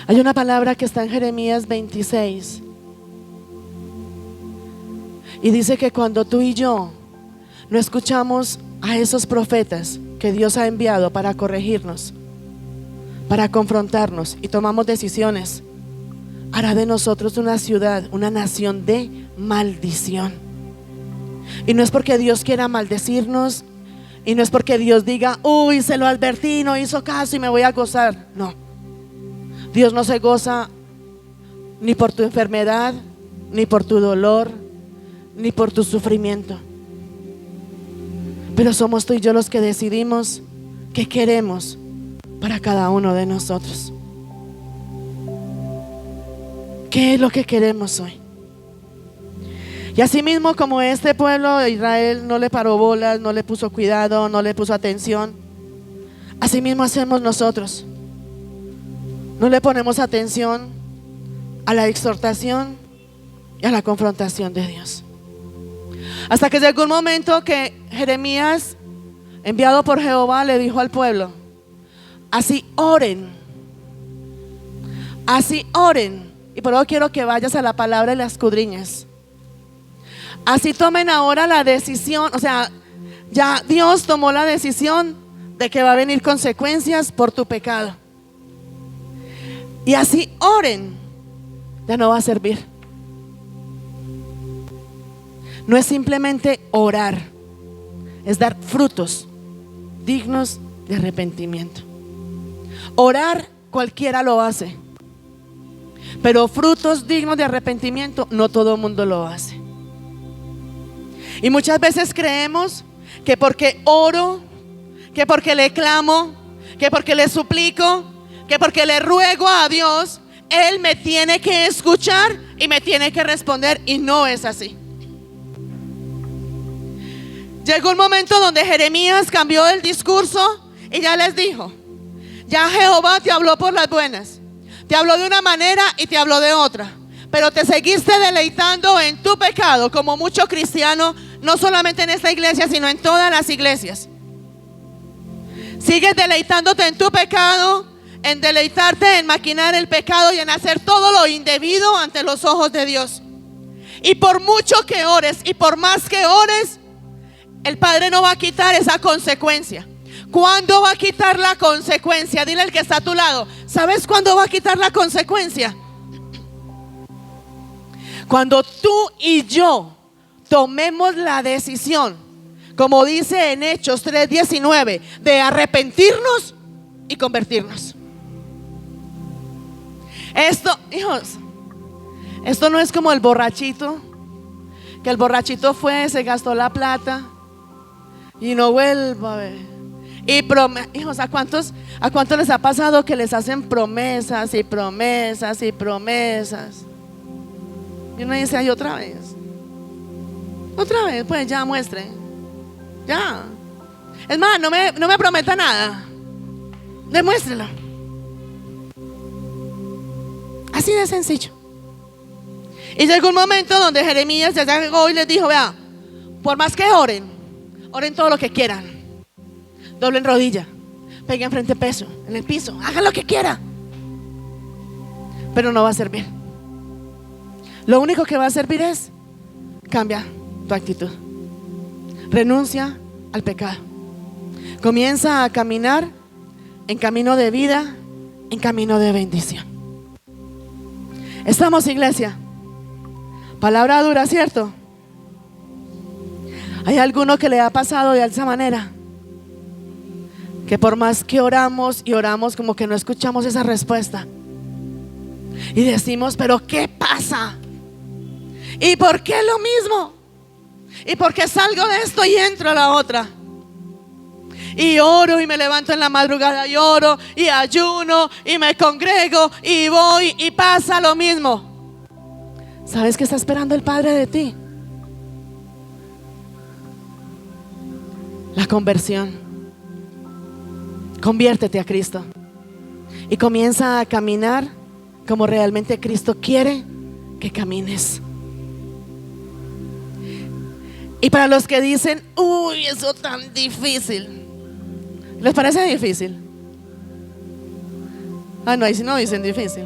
[SPEAKER 1] Hay una palabra que está en Jeremías 26 y dice que cuando tú y yo no escuchamos a esos profetas que Dios ha enviado para corregirnos, para confrontarnos, y tomamos decisiones, hará de nosotros una ciudad, una nación de maldición. Y no es porque Dios quiera maldecirnos, y no es porque Dios diga: uy, se lo advertí, no hizo caso y me voy a gozar. No, Dios no se goza ni por tu enfermedad, ni por tu dolor, ni por tu sufrimiento. Pero somos tú y yo los que decidimos qué queremos para cada uno de nosotros. ¿Qué es lo que queremos hoy? Y así mismo como este pueblo de Israel no le paró bolas, no le puso cuidado, no le puso atención, así mismo hacemos nosotros. No le ponemos atención a la exhortación y a la confrontación de Dios. Hasta que llegó un momento que Jeremías, enviado por Jehová, le dijo al pueblo: así oren, así oren. Y por eso quiero que vayas a la palabra y la escudriñes. Así tomen ahora la decisión, o sea, ya Dios tomó la decisión de que va a venir consecuencias por tu pecado. Y así oren. Ya no va a servir. No es simplemente orar, es dar frutos dignos de arrepentimiento. Orar cualquiera lo hace, pero frutos dignos de arrepentimiento no todo el mundo lo hace. Y muchas veces creemos que porque oro, que porque le clamo, que porque le suplico, que porque le ruego a Dios, Él me tiene que escuchar y me tiene que responder, y no es así. Llegó un momento donde Jeremías cambió el discurso y ya les dijo: ya Jehová te habló por las buenas, te habló de una manera y te habló de otra, pero te seguiste deleitando en tu pecado, como mucho cristiano, no solamente en esta iglesia, sino en todas las iglesias. Sigues deleitándote en tu pecado, en deleitarte en maquinar el pecado y en hacer todo lo indebido ante los ojos de Dios. Y por mucho que ores y por más que ores, el Padre no va a quitar esa consecuencia. ¿Cuándo va a quitar la consecuencia? Dile al que está a tu lado: ¿sabes cuándo va a quitar la consecuencia? Cuando tú y yo tomemos la decisión, como dice en Hechos 3:19, de arrepentirnos y convertirnos. Esto, hijos, esto no es como el borrachito, que el borrachito fue, se gastó la plata y no vuelva a ver. Y hijos, ¿a cuántos les ha pasado que les hacen promesas y promesas y promesas? Y uno dice: ay, otra vez, pues ya muestre, ya. Es más, no me prometa nada, demuéstrelo. Así de sencillo. Y llegó un momento donde Jeremías ya llegó y les dijo: vea, por más que oren todo lo que quieran, doblen rodilla, peguen frente peso en el piso, hagan lo que quieran, pero no va a servir. Lo único que va a servir es: cambia tu actitud, renuncia al pecado, comienza a caminar en camino de vida, en camino de bendición. Estamos, iglesia. Palabra dura, ¿cierto? ¿Hay alguno que le ha pasado de esa manera? Que por más que oramos y oramos, como que no escuchamos esa respuesta. Y decimos: pero ¿qué pasa? ¿Y por qué lo mismo? ¿Y por qué salgo de esto y entro a la otra? Y oro y me levanto en la madrugada y oro y ayuno y me congrego y voy y pasa lo mismo. ¿Sabes qué está esperando el Padre de ti? La conversión. Conviértete a Cristo y comienza a caminar como realmente Cristo quiere que camines. Y para los que dicen: uy, eso tan difícil, ¿les parece difícil? Ah, no, ahí sí no dicen difícil.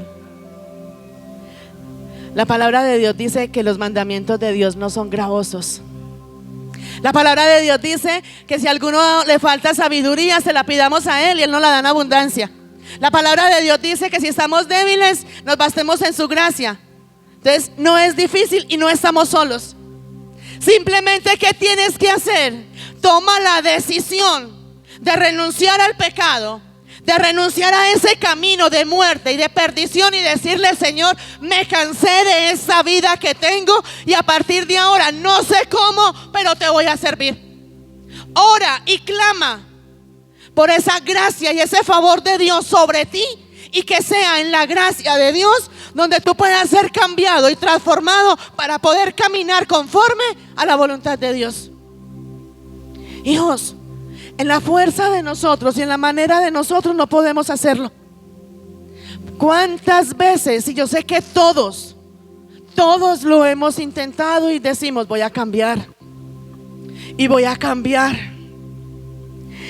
[SPEAKER 1] La palabra de Dios dice que los mandamientos de Dios no son gravosos. La palabra de Dios dice que si a alguno le falta sabiduría, se la pidamos a Él y Él nos la da en abundancia. La palabra de Dios dice que si estamos débiles, nos bastemos en su gracia. Entonces no es difícil y no estamos solos. Simplemente, ¿qué tienes que hacer? Toma la decisión de renunciar al pecado, de renunciar a ese camino de muerte y de perdición, y decirle: Señor, me cansé de esa vida que tengo y a partir de ahora no sé cómo, pero te voy a servir. Ora y clama por esa gracia y ese favor de Dios sobre ti, y que sea en la gracia de Dios donde tú puedas ser cambiado y transformado para poder caminar conforme a la voluntad de Dios. Hijos, en la fuerza de nosotros y en la manera de nosotros no podemos hacerlo. ¿Cuántas veces? Y yo sé que todos lo hemos intentado y decimos: voy a cambiar, y voy a cambiar,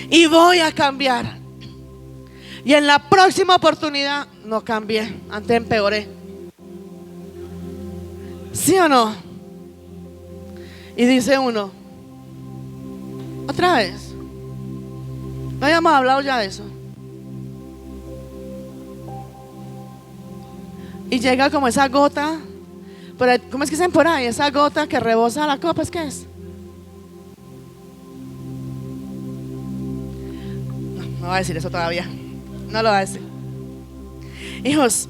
[SPEAKER 1] y voy a cambiar. Y en la próxima oportunidad no cambié, antes empeoré. ¿Sí o no? Y dice uno: otra vez. No habíamos hablado ya de eso. Y llega como esa gota, pero ¿cómo es que dicen por ahí? Esa gota que rebosa la copa, ¿es qué es? No va a decir eso todavía. No lo va a decir. Hijos,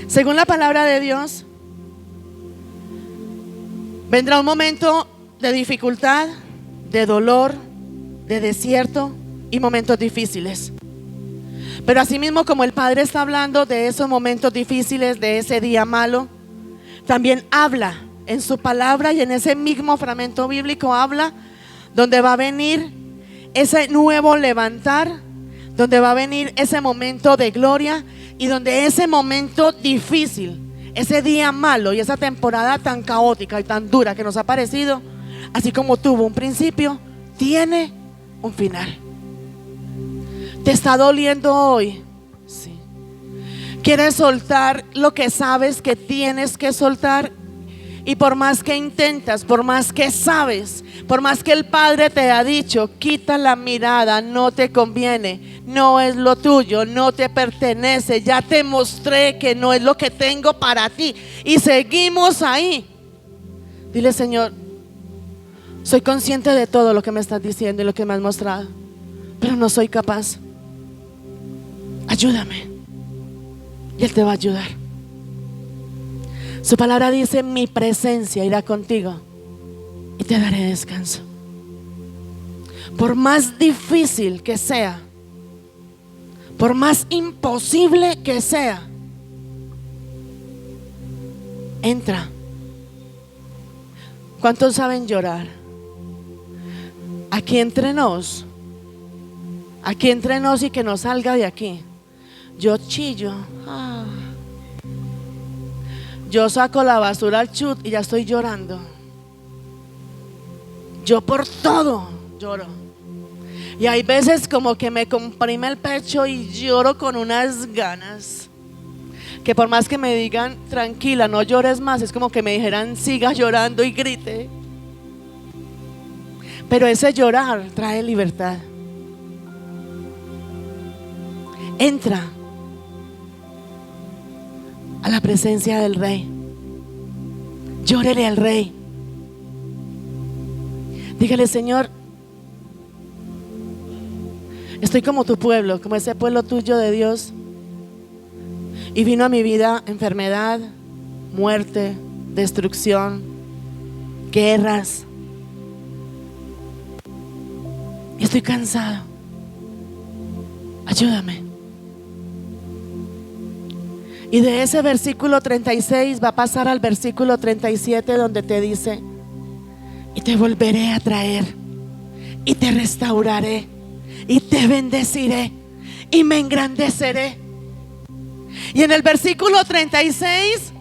[SPEAKER 1] según la palabra de Dios, vendrá un momento de dificultad, de dolor, de desierto y momentos difíciles. Pero asimismo, como el Padre está hablando de esos momentos difíciles, de ese día malo, también habla en su palabra, y en ese mismo fragmento bíblico habla donde va a venir ese nuevo levantar, donde va a venir ese momento de gloria, y donde ese momento difícil, ese día malo y esa temporada tan caótica y tan dura que nos ha parecido, así como tuvo un principio, tiene un final. ¿Te está doliendo hoy? Sí. ¿Quieres soltar lo que sabes que tienes que soltar? Y por más que intentas, por más que sabes, por más que el Padre te ha dicho, quita la mirada, no te conviene, no es lo tuyo, no te pertenece, ya te mostré que no es lo que tengo para ti, y seguimos ahí. Dile: Señor, soy consciente de todo lo que me estás diciendo y lo que me has mostrado, pero no soy capaz. Ayúdame. Y Él te va a ayudar. Su palabra dice: mi presencia irá contigo y te daré descanso. Por más difícil que sea, por más imposible que sea, entra. ¿Cuántos saben llorar? Aquí entre nos y que nos salga de aquí. Yo chillo, yo saco la basura al chut y ya estoy llorando. Yo por todo lloro. Y hay veces como que me comprime el pecho y lloro con unas ganas, que por más que me digan tranquila, no llores más, es como que me dijeran siga llorando y grite. Pero ese llorar trae libertad. Entra a la presencia del Rey. Llórele al Rey. Dígale: Señor, estoy como tu pueblo, como ese pueblo tuyo de Dios, y vino a mi vida enfermedad, muerte, destrucción, guerras, y estoy cansado. Ayúdame. Y de ese versículo 36 va a pasar al versículo 37, donde te dice: y te volveré a traer, y te restauraré, y te bendeciré, y me engrandeceré. Y en el versículo 36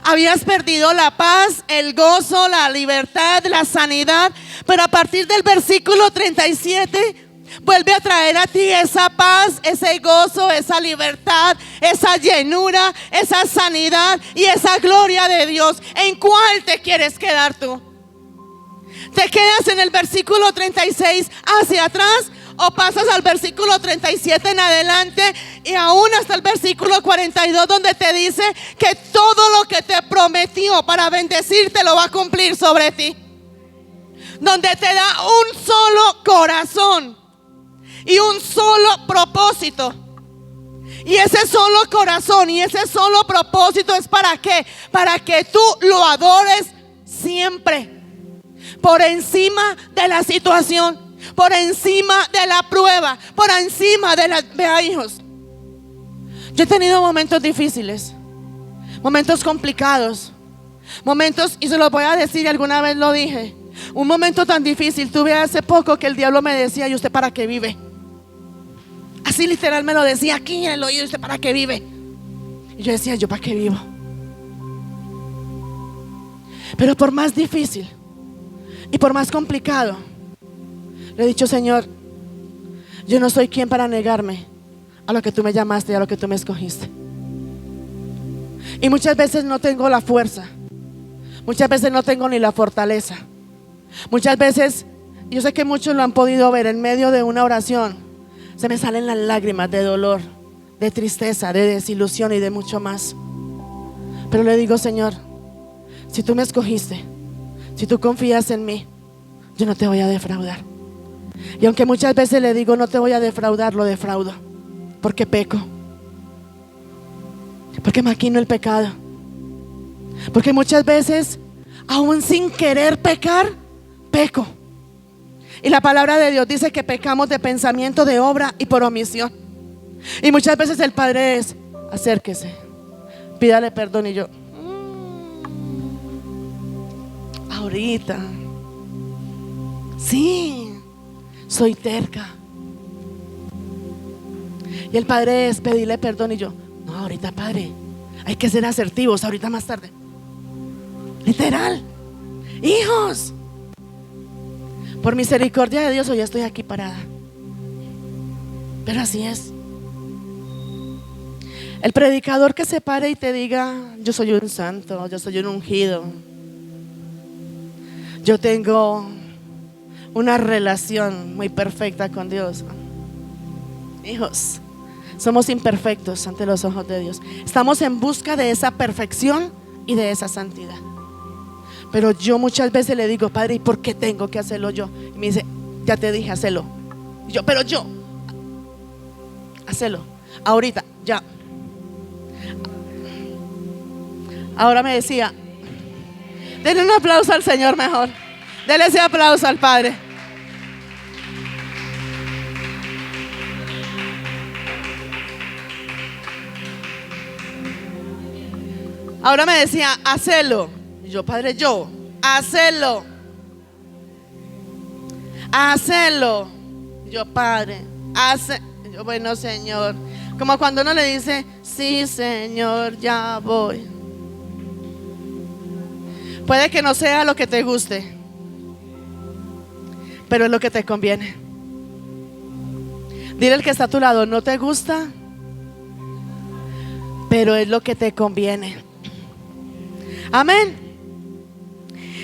[SPEAKER 1] habías perdido la paz, el gozo, la libertad, la sanidad, pero a partir del versículo 37 vuelve a traer a ti esa paz, ese gozo, esa libertad, esa llenura, esa sanidad y esa gloria de Dios. ¿En cuál te quieres quedar tú? ¿Te quedas en el versículo 36 hacia atrás, o pasas al versículo 37 en adelante, y aún hasta el versículo 42, donde te dice que todo lo que te prometió para bendecirte lo va a cumplir sobre ti? Donde te da un solo corazón y un solo propósito. Y ese solo corazón y ese solo propósito es ¿para qué? Para que tú lo adores siempre, por encima de la situación, por encima de la prueba, por encima de las... Vea, hijos, yo he tenido momentos difíciles, momentos complicados, momentos, y se los voy a decir, alguna vez lo dije. Un momento tan difícil tuve hace poco que el diablo me decía: ¿y usted para qué vive? Así literal me lo decía aquí en el oído: ¿usted para qué vive? Y yo decía: ¿yo para qué vivo? Pero por más difícil y por más complicado, le he dicho: Señor, yo no soy quien para negarme a lo que tú me llamaste y a lo que tú me escogiste. Y muchas veces no tengo la fuerza, muchas veces no tengo ni la fortaleza. Muchas veces, yo sé que muchos lo han podido ver, en medio de una oración se me salen las lágrimas de dolor, de tristeza, de desilusión y de mucho más. Pero le digo: Señor, si tú me escogiste, si tú confías en mí, yo no te voy a defraudar. Y aunque muchas veces le digo no te voy a defraudar, lo defraudo, porque peco, porque maquino el pecado, porque muchas veces, aún sin querer pecar, peco. Y la palabra de Dios dice que pecamos de pensamiento, de obra y por omisión. Y muchas veces el Padre es: acérquese, pídale perdón. Y yo, ahorita. Sí, soy terca. Y el Padre es: pedirle perdón. Y yo, no, ahorita, Padre, hay que ser asertivos, ahorita más tarde. Literal. Hijos, por misericordia de Dios hoy estoy aquí parada. Pero así es. El predicador que se pare y te diga: yo soy un santo, yo soy un ungido, yo tengo una relación muy perfecta con Dios. Hijos, somos imperfectos ante los ojos de Dios. Estamos en busca de esa perfección y de esa santidad. Pero yo muchas veces le digo: Padre, ¿y por qué tengo que hacerlo yo? Y me dice: ya te dije, hacelo. Y yo, pero yo, hacelo, ahorita, ya. Ahora me decía: denle un aplauso al Señor mejor. Denle ese aplauso al Padre. Ahora me decía: hacelo. Y yo: Padre, yo, hacelo. Hacelo. Y yo: Padre, hace. Y yo: bueno, Señor. Como cuando uno le dice: sí, Señor, ya voy. Puede que no sea lo que te guste, pero es lo que te conviene. Dile al que está a tu lado: no te gusta, pero es lo que te conviene. Amén.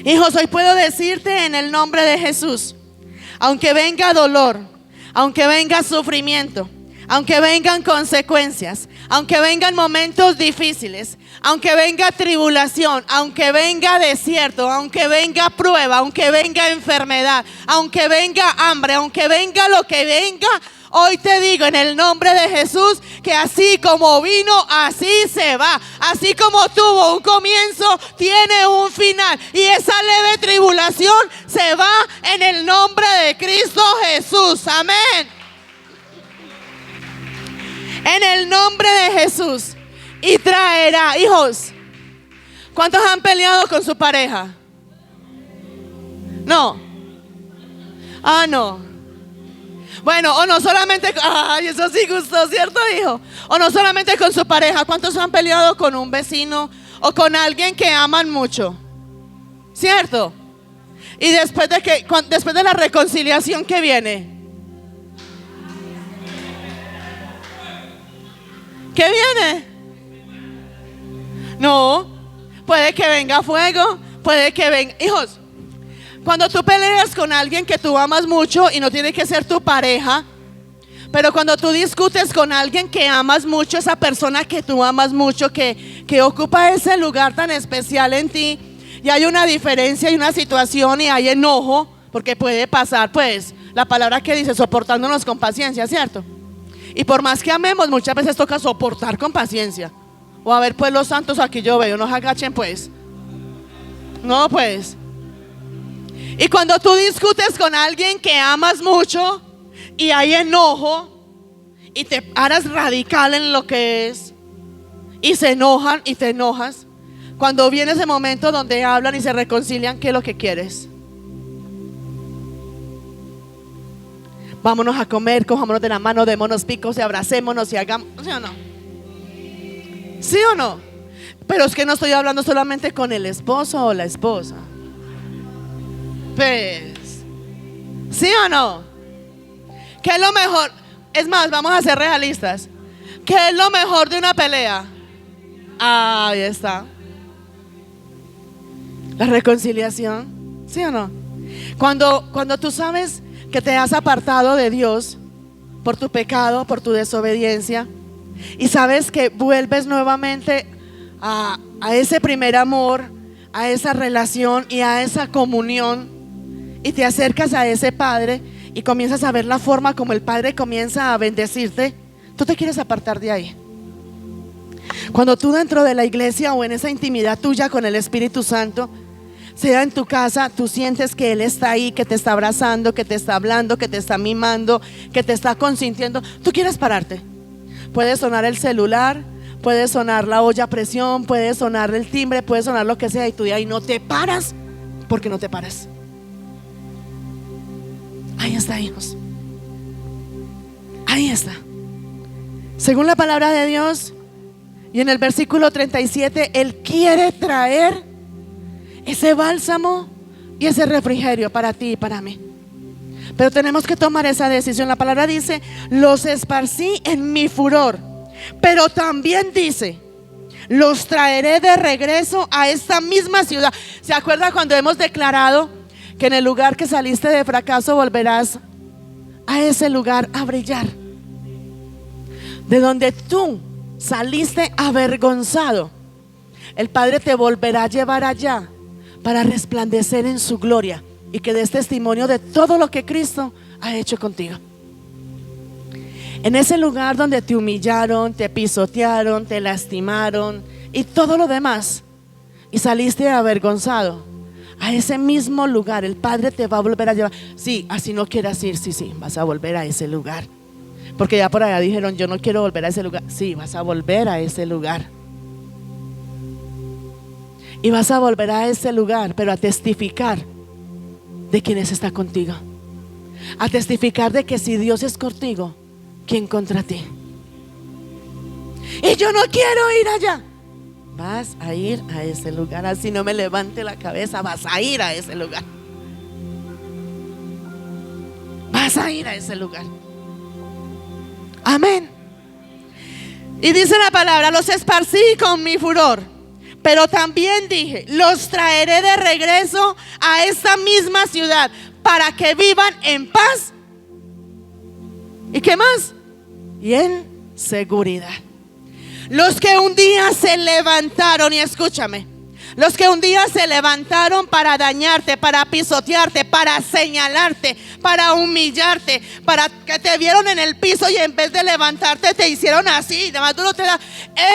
[SPEAKER 1] Hijos, hoy puedo decirte en el nombre de Jesús: aunque venga dolor, aunque venga sufrimiento, aunque vengan consecuencias, aunque vengan momentos difíciles, aunque venga tribulación, aunque venga desierto, aunque venga prueba, aunque venga enfermedad, aunque venga hambre, aunque venga lo que venga, hoy te digo en el nombre de Jesús que así como vino, así se va. Así como tuvo un comienzo, tiene un final. Y esa leve tribulación se va en el nombre de Cristo Jesús. Amén. En el nombre de Jesús. Y traerá, hijos, ¿cuántos han peleado con su pareja? No. Ah, no. Bueno, o no solamente, ay, eso sí gustó, ¿cierto, hijo? O no solamente con su pareja. ¿Cuántos han peleado con un vecino o con alguien que aman mucho? ¿Cierto? Y después de la reconciliación, ¿qué viene? ¿Qué viene? No, puede que venga fuego, puede que venga, hijos. Cuando tú peleas con alguien que tú amas mucho, y no tiene que ser tu pareja, pero cuando tú discutes con alguien que amas mucho, esa persona que tú amas mucho, que ocupa ese lugar tan especial en ti, y hay una diferencia y una situación y hay enojo, porque puede pasar, pues, la palabra que dice soportándonos con paciencia, ¿cierto? Y por más que amemos, muchas veces toca soportar con paciencia. O a ver, pues, los santos aquí yo veo, no se agachen, pues. No, pues. Y cuando tú discutes con alguien que amas mucho y hay enojo y te paras radical en lo que es y se enojan y te enojas, cuando viene ese momento donde hablan y se reconcilian, ¿qué es lo que quieres? Vámonos a comer, cojámonos de la mano, démonos picos y abracémonos y hagamos, ¿sí o no? ¿Sí o no? Pero es que no estoy hablando solamente con el esposo o la esposa. Pues, ¿sí o no? ¿Qué es lo mejor? Es más, vamos a ser realistas. ¿Qué es lo mejor de una pelea? Ahí está. La reconciliación. ¿Sí o no? Cuando tú sabes que te has apartado de Dios por tu pecado, por tu desobediencia, y sabes que vuelves nuevamente a ese primer amor, a esa relación y a esa comunión, y te acercas a ese Padre y comienzas a ver la forma como el Padre comienza a bendecirte, tú te quieres apartar de ahí. Cuando tú dentro de la iglesia o en esa intimidad tuya con el Espíritu Santo, sea en tu casa, tú sientes que Él está ahí, que te está abrazando, que te está hablando, que te está mimando, que te está consintiendo, tú quieres pararte. Puede sonar el celular, puede sonar la olla a presión, puede sonar el timbre, puede sonar lo que sea, y tú de ahí no te paras. ¿Por qué no te paras? Ahí está, hijos. Ahí está. Según la palabra de Dios, y en el versículo 37, Él quiere traer ese bálsamo y ese refrigerio para ti y para mí. Pero tenemos que tomar esa decisión. La palabra dice: los esparcí en mi furor. Pero también dice: los traeré de regreso a esta misma ciudad. ¿Se acuerda cuando hemos declarado que en el lugar que saliste de fracaso volverás a ese lugar a brillar? De donde tú saliste avergonzado, el Padre te volverá a llevar allá para resplandecer en su gloria y que des testimonio de todo lo que Cristo ha hecho contigo. En ese lugar donde te humillaron, te pisotearon, te lastimaron y todo lo demás, y saliste avergonzado, a ese mismo lugar el Padre te va a volver a llevar. Sí, así no quieras ir, sí, vas a volver a ese lugar. Porque ya por allá dijeron: yo no quiero volver a ese lugar. Sí, vas a volver a ese lugar. Y vas a volver a ese lugar, pero a testificar de quién está contigo. A testificar de que si Dios es contigo, ¿quién contra ti? Y yo no quiero ir allá. Vas a ir a ese lugar. Así no me levante la cabeza, vas a ir a ese lugar. Vas a ir a ese lugar. Amén. Y dice la palabra: los esparcí con mi furor, pero también dije: los traeré de regreso a esta misma ciudad para que vivan en paz. ¿Y qué más? Y en seguridad. Los que un día se levantaron, y escúchame, los que un día se levantaron para dañarte, para pisotearte, para señalarte, para humillarte, para que te vieron en el piso y en vez de levantarte te hicieron así, además tú no te das.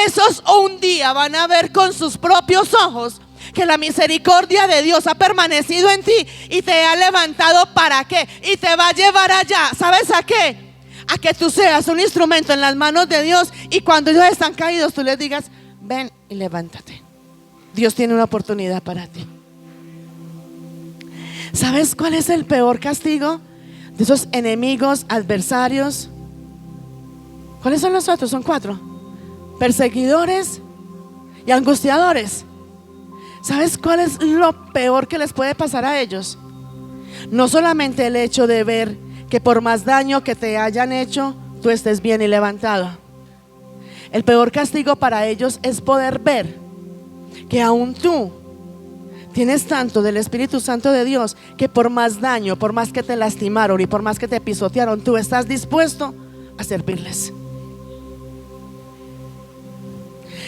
[SPEAKER 1] Esos un día van a ver con sus propios ojos que la misericordia de Dios ha permanecido en ti y te ha levantado. ¿Para qué? Y te va a llevar allá. ¿Sabes a qué? A que tú seas un instrumento en las manos de Dios, y cuando ellos están caídos tú les digas: ven y levántate. Dios tiene una oportunidad para ti. ¿Sabes cuál es el peor castigo de esos enemigos, adversarios? ¿Cuáles son los otros? Son 4: perseguidores y angustiadores. ¿Sabes cuál es lo peor que les puede pasar a ellos? No solamente el hecho de ver que por más daño que te hayan hecho, tú estés bien y levantado. El peor castigo para ellos es poder ver que aún tú tienes tanto del Espíritu Santo de Dios, que por más daño, por más que te lastimaron y por más que te pisotearon, tú estás dispuesto a servirles.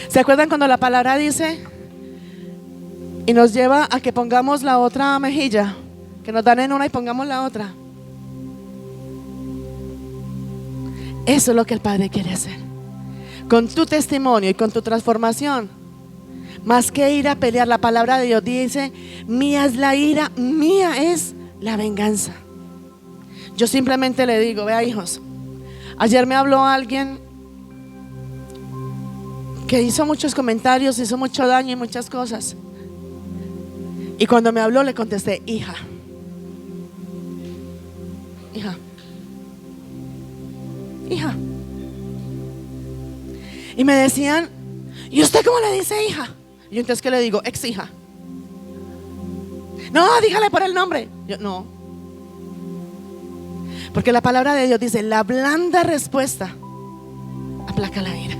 [SPEAKER 1] ¿Se acuerdan cuando la palabra dice y nos lleva a que pongamos la otra mejilla? Que nos dan en una y pongamos la otra. Eso es lo que el Padre quiere hacer con tu testimonio y con tu transformación. Más que ir a pelear, la palabra de Dios dice: mía es la ira, mía es la venganza. Yo simplemente le digo: vea, hijos, ayer me habló alguien que hizo muchos comentarios, hizo mucho daño y muchas cosas. Y cuando me habló le contesté: hija, hija. Y me decían: ¿y usted cómo le dice hija? Y yo entonces, ¿qué le digo? Ex hija. No, dígale por el nombre. Yo no. Porque la palabra de Dios dice: la blanda respuesta aplaca la ira.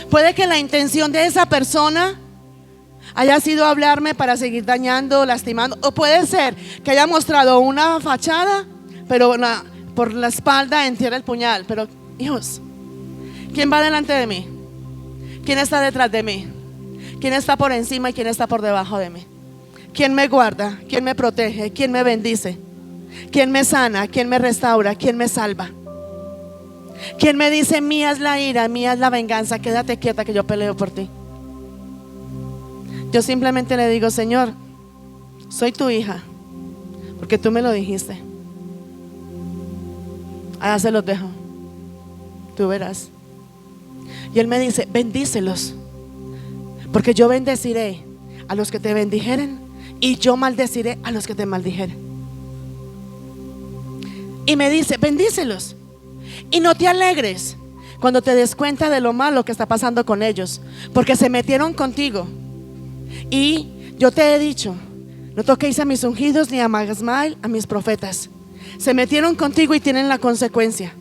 [SPEAKER 1] Puede que la intención de esa persona haya sido hablarme para seguir dañando, lastimando, o puede ser que haya mostrado una fachada, pero por la espalda entierra el puñal. Pero, hijos, ¿quién va delante de mí? ¿Quién está detrás de mí? ¿Quién está por encima y quién está por debajo de mí? ¿Quién me guarda? ¿Quién me protege? ¿Quién me bendice? ¿Quién me sana? ¿Quién me restaura? ¿Quién me salva? ¿Quién me dice: mía es la ira, mía es la venganza, quédate quieta que yo peleo por ti? Yo simplemente le digo: Señor, soy tu hija, porque tú me lo dijiste. Allá se los dejo. tú verás. Y Él me dice: bendícelos, porque yo bendeciré a los que te bendijeren, y yo maldeciré a los que te maldijeren. Y me dice: bendícelos, y no te alegres cuando te des cuenta de lo malo que está pasando con ellos, porque se metieron contigo. Y yo te he dicho: no toquéis a mis ungidos ni amarguéis a mis profetas. Se metieron contigo y tienen la consecuencia.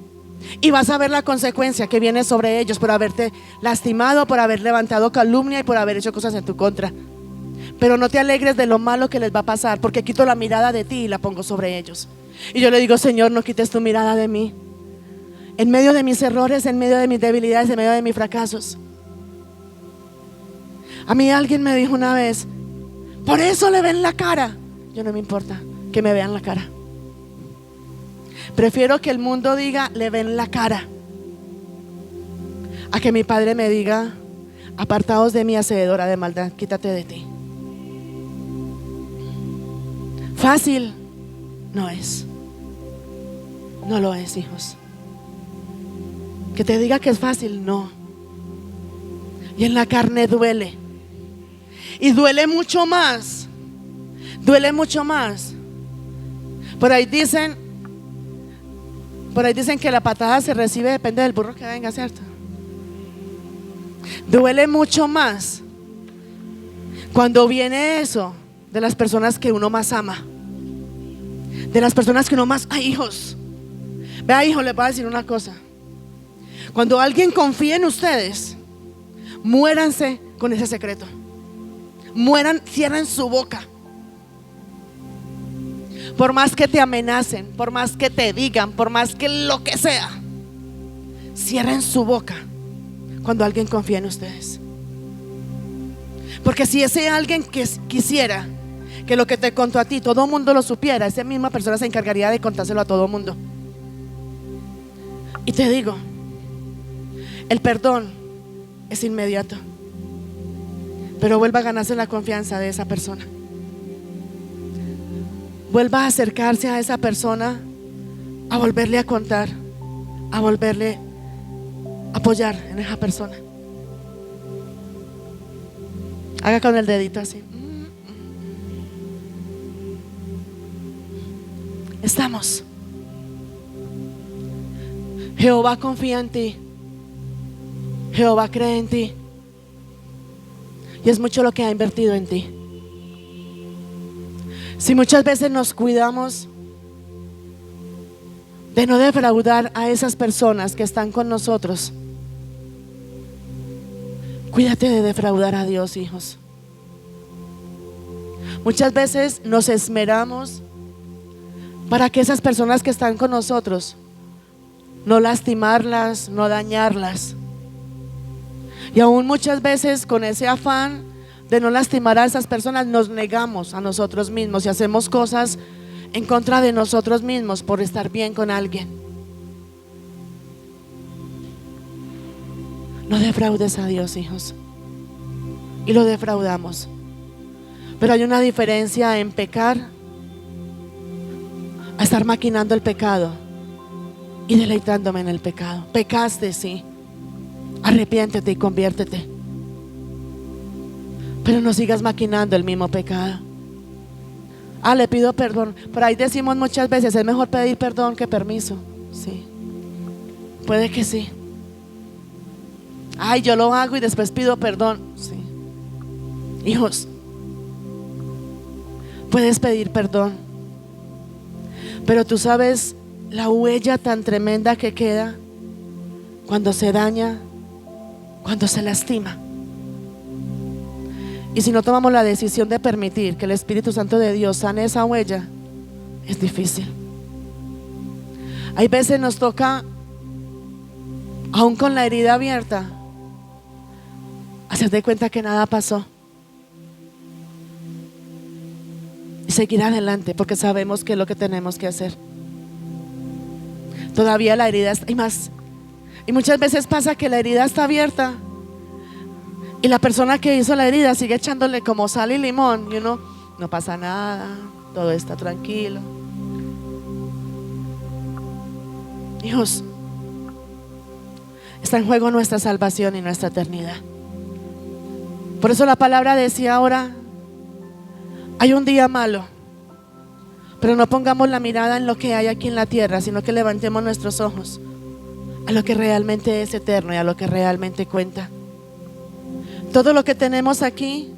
[SPEAKER 1] Y vas a ver la consecuencia que viene sobre ellos por haberte lastimado, por haber levantado calumnia y por haber hecho cosas en tu contra. Pero no te alegres de lo malo que les va a pasar, porque quito la mirada de ti y la pongo sobre ellos. Y yo le digo: Señor, no quites tu mirada de mí, en medio de mis errores, en medio de mis debilidades, en medio de mis fracasos. A mí alguien me dijo una vez: por eso le ven la cara. Yo: no me importa que me vean la cara. Prefiero que el mundo diga: le ven la cara, a que mi padre me diga: apartaos de mí, hacedora de maldad, quítate de ti. Fácil no es. No lo es, hijos. Que te diga que es fácil, no. Y en la carne duele. Y duele mucho más. Duele mucho más. Por ahí dicen que la patada se recibe, depende del burro que venga, ¿cierto? Duele mucho más cuando viene eso de las personas que uno más ama, de las personas que uno más... Ay, hijos, vea, hijo, les voy a decir una cosa. Cuando alguien confía en ustedes, muéranse con ese secreto. Cierren su boca. Por más que te amenacen, por más que te digan, por más que lo que sea, cierren su boca cuando alguien confía en ustedes. Porque si ese alguien que quisiera que lo que te contó a ti todo el mundo lo supiera, esa misma persona se encargaría de contárselo a todo el mundo. Y te digo, el perdón es inmediato, pero vuelva a ganarse la confianza de esa persona. Vuelva a acercarse a esa persona, a volverle a contar, a volverle a apoyar en esa persona. Haga con el dedito así. Estamos. Jehová confía en ti. Jehová cree en ti. Y es mucho lo que ha invertido en ti. Si muchas veces nos cuidamos de no defraudar a esas personas que están con nosotros, cuídate de defraudar a Dios, hijos. Muchas veces nos esmeramos para que esas personas que están con nosotros, no lastimarlas, no dañarlas. Y aún muchas veces con ese afán de no lastimar a esas personas, nos negamos a nosotros mismos y hacemos cosas en contra de nosotros mismos por estar bien con alguien. No defraudes a Dios, hijos. Y lo defraudamos. Pero hay una diferencia en pecar a estar maquinando el pecado y deleitándome en el pecado. Pecaste, sí. Arrepiéntete y conviértete, pero no sigas maquinando el mismo pecado. Le pido perdón. Por ahí decimos muchas veces: es mejor pedir perdón que permiso. Sí, puede que sí. Yo lo hago y después pido perdón. Sí. Hijos, puedes pedir perdón, pero tú sabes la huella tan tremenda que queda cuando se daña, cuando se lastima. Y si no tomamos la decisión de permitir que el Espíritu Santo de Dios sane esa huella, es difícil. Hay veces nos toca, aún con la herida abierta, hacer de cuenta que nada pasó y seguir adelante, porque sabemos que es lo que tenemos que hacer. Todavía la herida está, y muchas veces pasa que la herida está abierta y la persona que hizo la herida sigue echándole como sal y limón, y uno: no pasa nada, todo está tranquilo. Hijos, Está en juego nuestra salvación y nuestra eternidad. Por eso la palabra decía ahora, hay un día malo, pero no pongamos la mirada en lo que hay aquí en la tierra, sino que levantemos nuestros ojos a lo que realmente es eterno y a lo que realmente cuenta. Todo lo que tenemos aquí,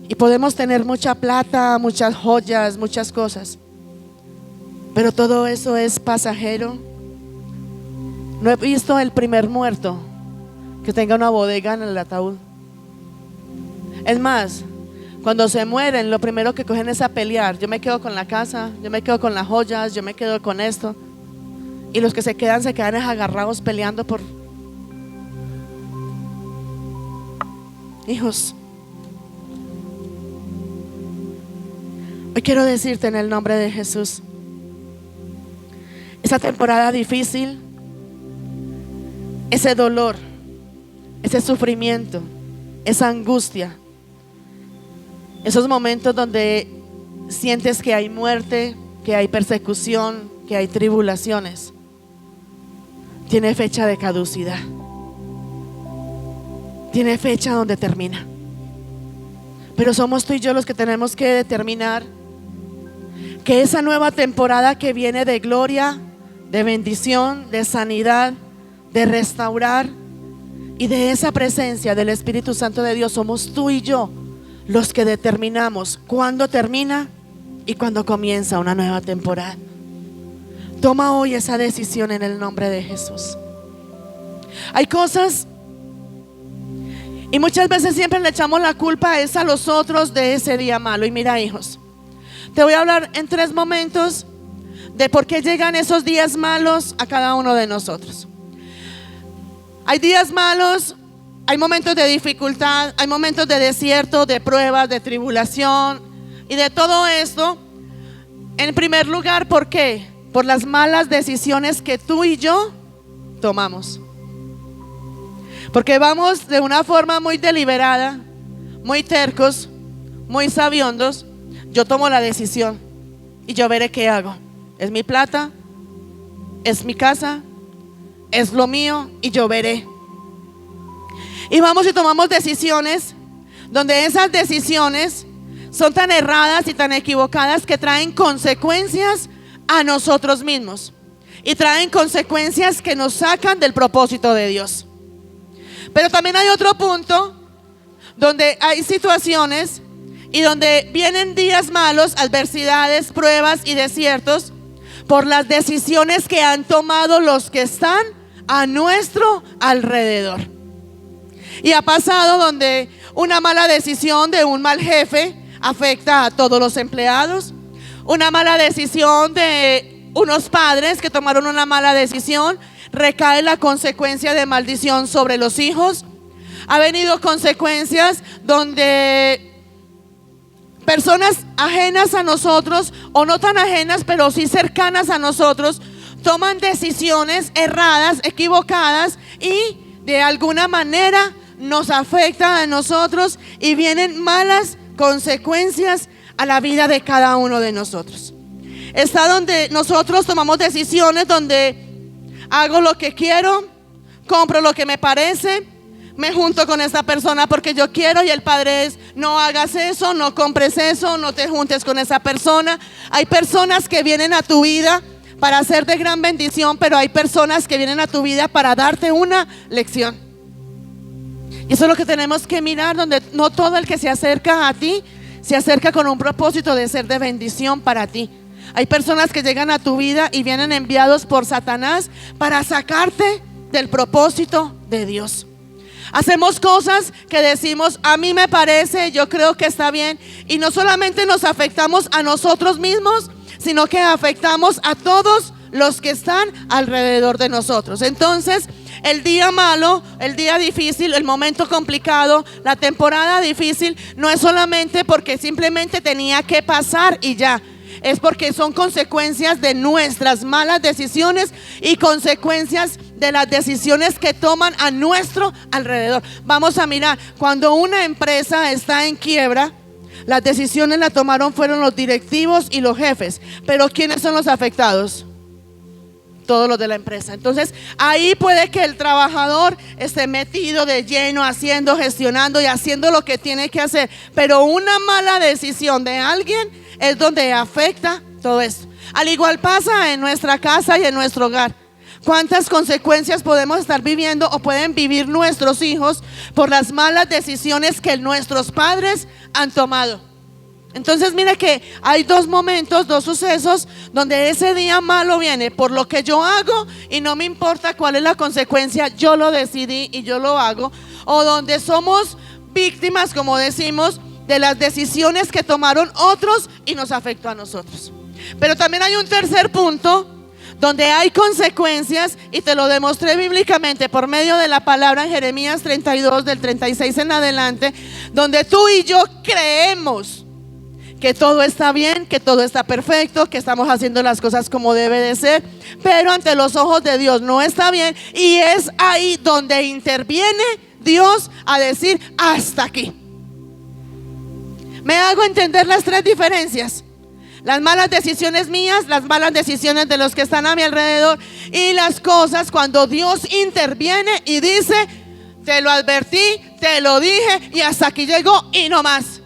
[SPEAKER 1] y podemos tener mucha plata, muchas joyas, muchas cosas, pero todo eso es pasajero. No he visto el primer muerto que tenga una bodega en el ataúd. Es más, cuando se mueren, lo primero que cogen es a pelear. Yo me quedo con la casa, yo me quedo con las joyas, yo me quedo con esto. Y los que se quedan agarrados peleando por hijos. Hoy quiero decirte en el nombre de Jesús, esa temporada difícil, ese dolor, ese sufrimiento, esa angustia, esos momentos donde sientes que hay muerte, que hay persecución, que hay tribulaciones, tiene fecha de caducidad, tiene fecha donde termina. Pero somos tú y yo los que tenemos que determinar que esa nueva temporada que viene de gloria, de bendición, de sanidad, de restaurar y de esa presencia del Espíritu Santo de Dios, somos tú y yo los que determinamos cuándo termina y cuándo comienza una nueva temporada. Toma hoy esa decisión en el nombre de Jesús. Hay cosas, y muchas veces siempre le echamos la culpa a los otros de ese día malo. Y mira, hijos, te voy a hablar en 3 momentos de por qué llegan esos días malos a cada uno de nosotros. Hay días malos, hay momentos de dificultad, hay momentos de desierto, de pruebas, de tribulación y de todo esto. En primer lugar, ¿por qué? Por las malas decisiones que tú y yo tomamos. Porque vamos de una forma muy deliberada, muy tercos, muy sabiondos. Yo tomo la decisión y yo veré qué hago. Es mi plata, es mi casa, es lo mío y yo veré. Y vamos y tomamos decisiones donde esas decisiones son tan erradas y tan equivocadas que traen consecuencias a nosotros mismos y traen consecuencias que nos sacan del propósito de Dios. Pero también hay otro punto donde hay situaciones y donde vienen días malos, adversidades, pruebas y desiertos por las decisiones que han tomado los que están a nuestro alrededor. Y ha pasado donde una mala decisión de un mal jefe afecta a todos los empleados. Una mala decisión de unos padres que tomaron una mala decisión, recae la consecuencia de maldición sobre los hijos. Ha venido consecuencias donde personas ajenas a nosotros, o no tan ajenas, pero sí cercanas a nosotros, toman decisiones erradas, equivocadas, y de alguna manera nos afectan a nosotros y vienen malas consecuencias a la vida de cada uno de nosotros. Está donde nosotros tomamos decisiones donde hago lo que quiero, compro lo que me parece, me junto con esta persona porque yo quiero, y el padre es: no hagas eso, no compres eso, no te juntes con esa persona. Hay personas que vienen a tu vida para hacer de gran bendición, pero hay personas que vienen a tu vida para darte una lección. Y eso es lo que tenemos que mirar, donde no todo el que se acerca a ti se acerca con un propósito de ser de bendición para ti. Hay personas que llegan a tu vida y vienen enviados por Satanás para sacarte del propósito de Dios. Hacemos cosas que decimos: a mí me parece, yo creo que está bien, y no solamente nos afectamos a nosotros mismos, sino que afectamos a todos los que están alrededor de nosotros. Entonces, el día malo, el día difícil, el momento complicado, la temporada difícil, no es solamente porque simplemente tenía que pasar y ya. Es porque son consecuencias de nuestras malas decisiones y consecuencias de las decisiones que toman a nuestro alrededor. Vamos a mirar, cuando una empresa está en quiebra, las decisiones las tomaron fueron los directivos y los jefes. Pero ¿quiénes son los afectados? todos los de la empresa. Entonces ahí puede que el trabajador esté metido de lleno, haciendo, gestionando y haciendo lo que tiene que hacer, pero una mala decisión de alguien es donde afecta todo esto. Al igual pasa en nuestra casa y en nuestro hogar. ¿Cuántas consecuencias podemos estar viviendo o pueden vivir nuestros hijos por las malas decisiones que nuestros padres han tomado? Entonces mire que hay dos momentos, dos sucesos donde ese día malo viene por lo que yo hago y no me importa cuál es la consecuencia, yo lo decidí y yo lo hago. O donde somos víctimas, como decimos, de las decisiones que tomaron otros y nos afectó a nosotros. Pero también hay un tercer punto donde hay consecuencias, y te lo demostré bíblicamente por medio de la palabra en Jeremías 32 del 36 en adelante, donde tú y yo creemos que todo está bien, que todo está perfecto, que estamos haciendo las cosas como debe de ser, pero ante los ojos de Dios no está bien, y es ahí donde interviene Dios a decir hasta aquí. ¿Me hago entender las tres diferencias? Las malas decisiones mías, las malas decisiones de los que están a mi alrededor, y las cosas cuando Dios interviene y dice: te lo advertí, te lo dije y hasta aquí llegó y no más.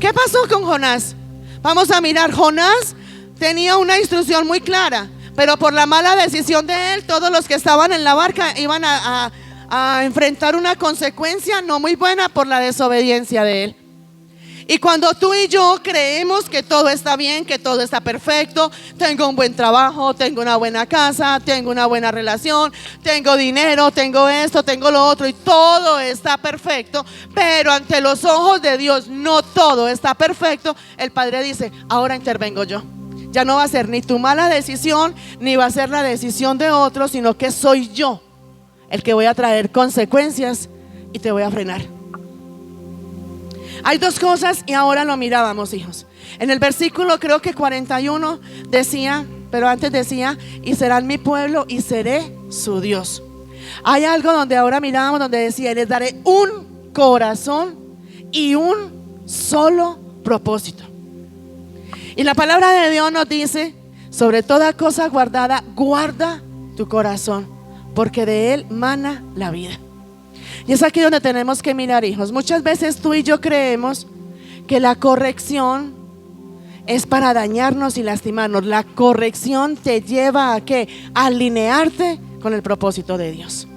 [SPEAKER 1] ¿Qué pasó con Jonás? Vamos a mirar. Jonás tenía una instrucción muy clara, pero por la mala decisión de él, todos los que estaban en la barca iban a enfrentar una consecuencia no muy buena por la desobediencia de él. Y cuando tú y yo creemos que todo está bien, que todo está perfecto, tengo un buen trabajo, tengo una buena casa, tengo una buena relación, tengo dinero, tengo esto, tengo lo otro, y todo está perfecto, pero ante los ojos de Dios no todo está perfecto, el Padre dice: ahora intervengo yo. Ya no va a ser ni tu mala decisión, ni va a ser la decisión de otro, sino que soy yo el que voy a traer consecuencias y te voy a frenar. Hay dos cosas, y ahora lo mirábamos, hijos. En el versículo creo que 41 decía, pero antes decía: y serán mi pueblo y seré su Dios. Hay algo donde ahora mirábamos, donde decía: les daré un corazón y un solo propósito. Y la palabra de Dios nos dice: sobre toda cosa guardada, guarda tu corazón, porque de él mana la vida. Y es aquí donde tenemos que mirar, hijos. Muchas veces tú y yo creemos que la corrección es para dañarnos y lastimarnos. La corrección te lleva a ¿qué? A alinearte con el propósito de Dios.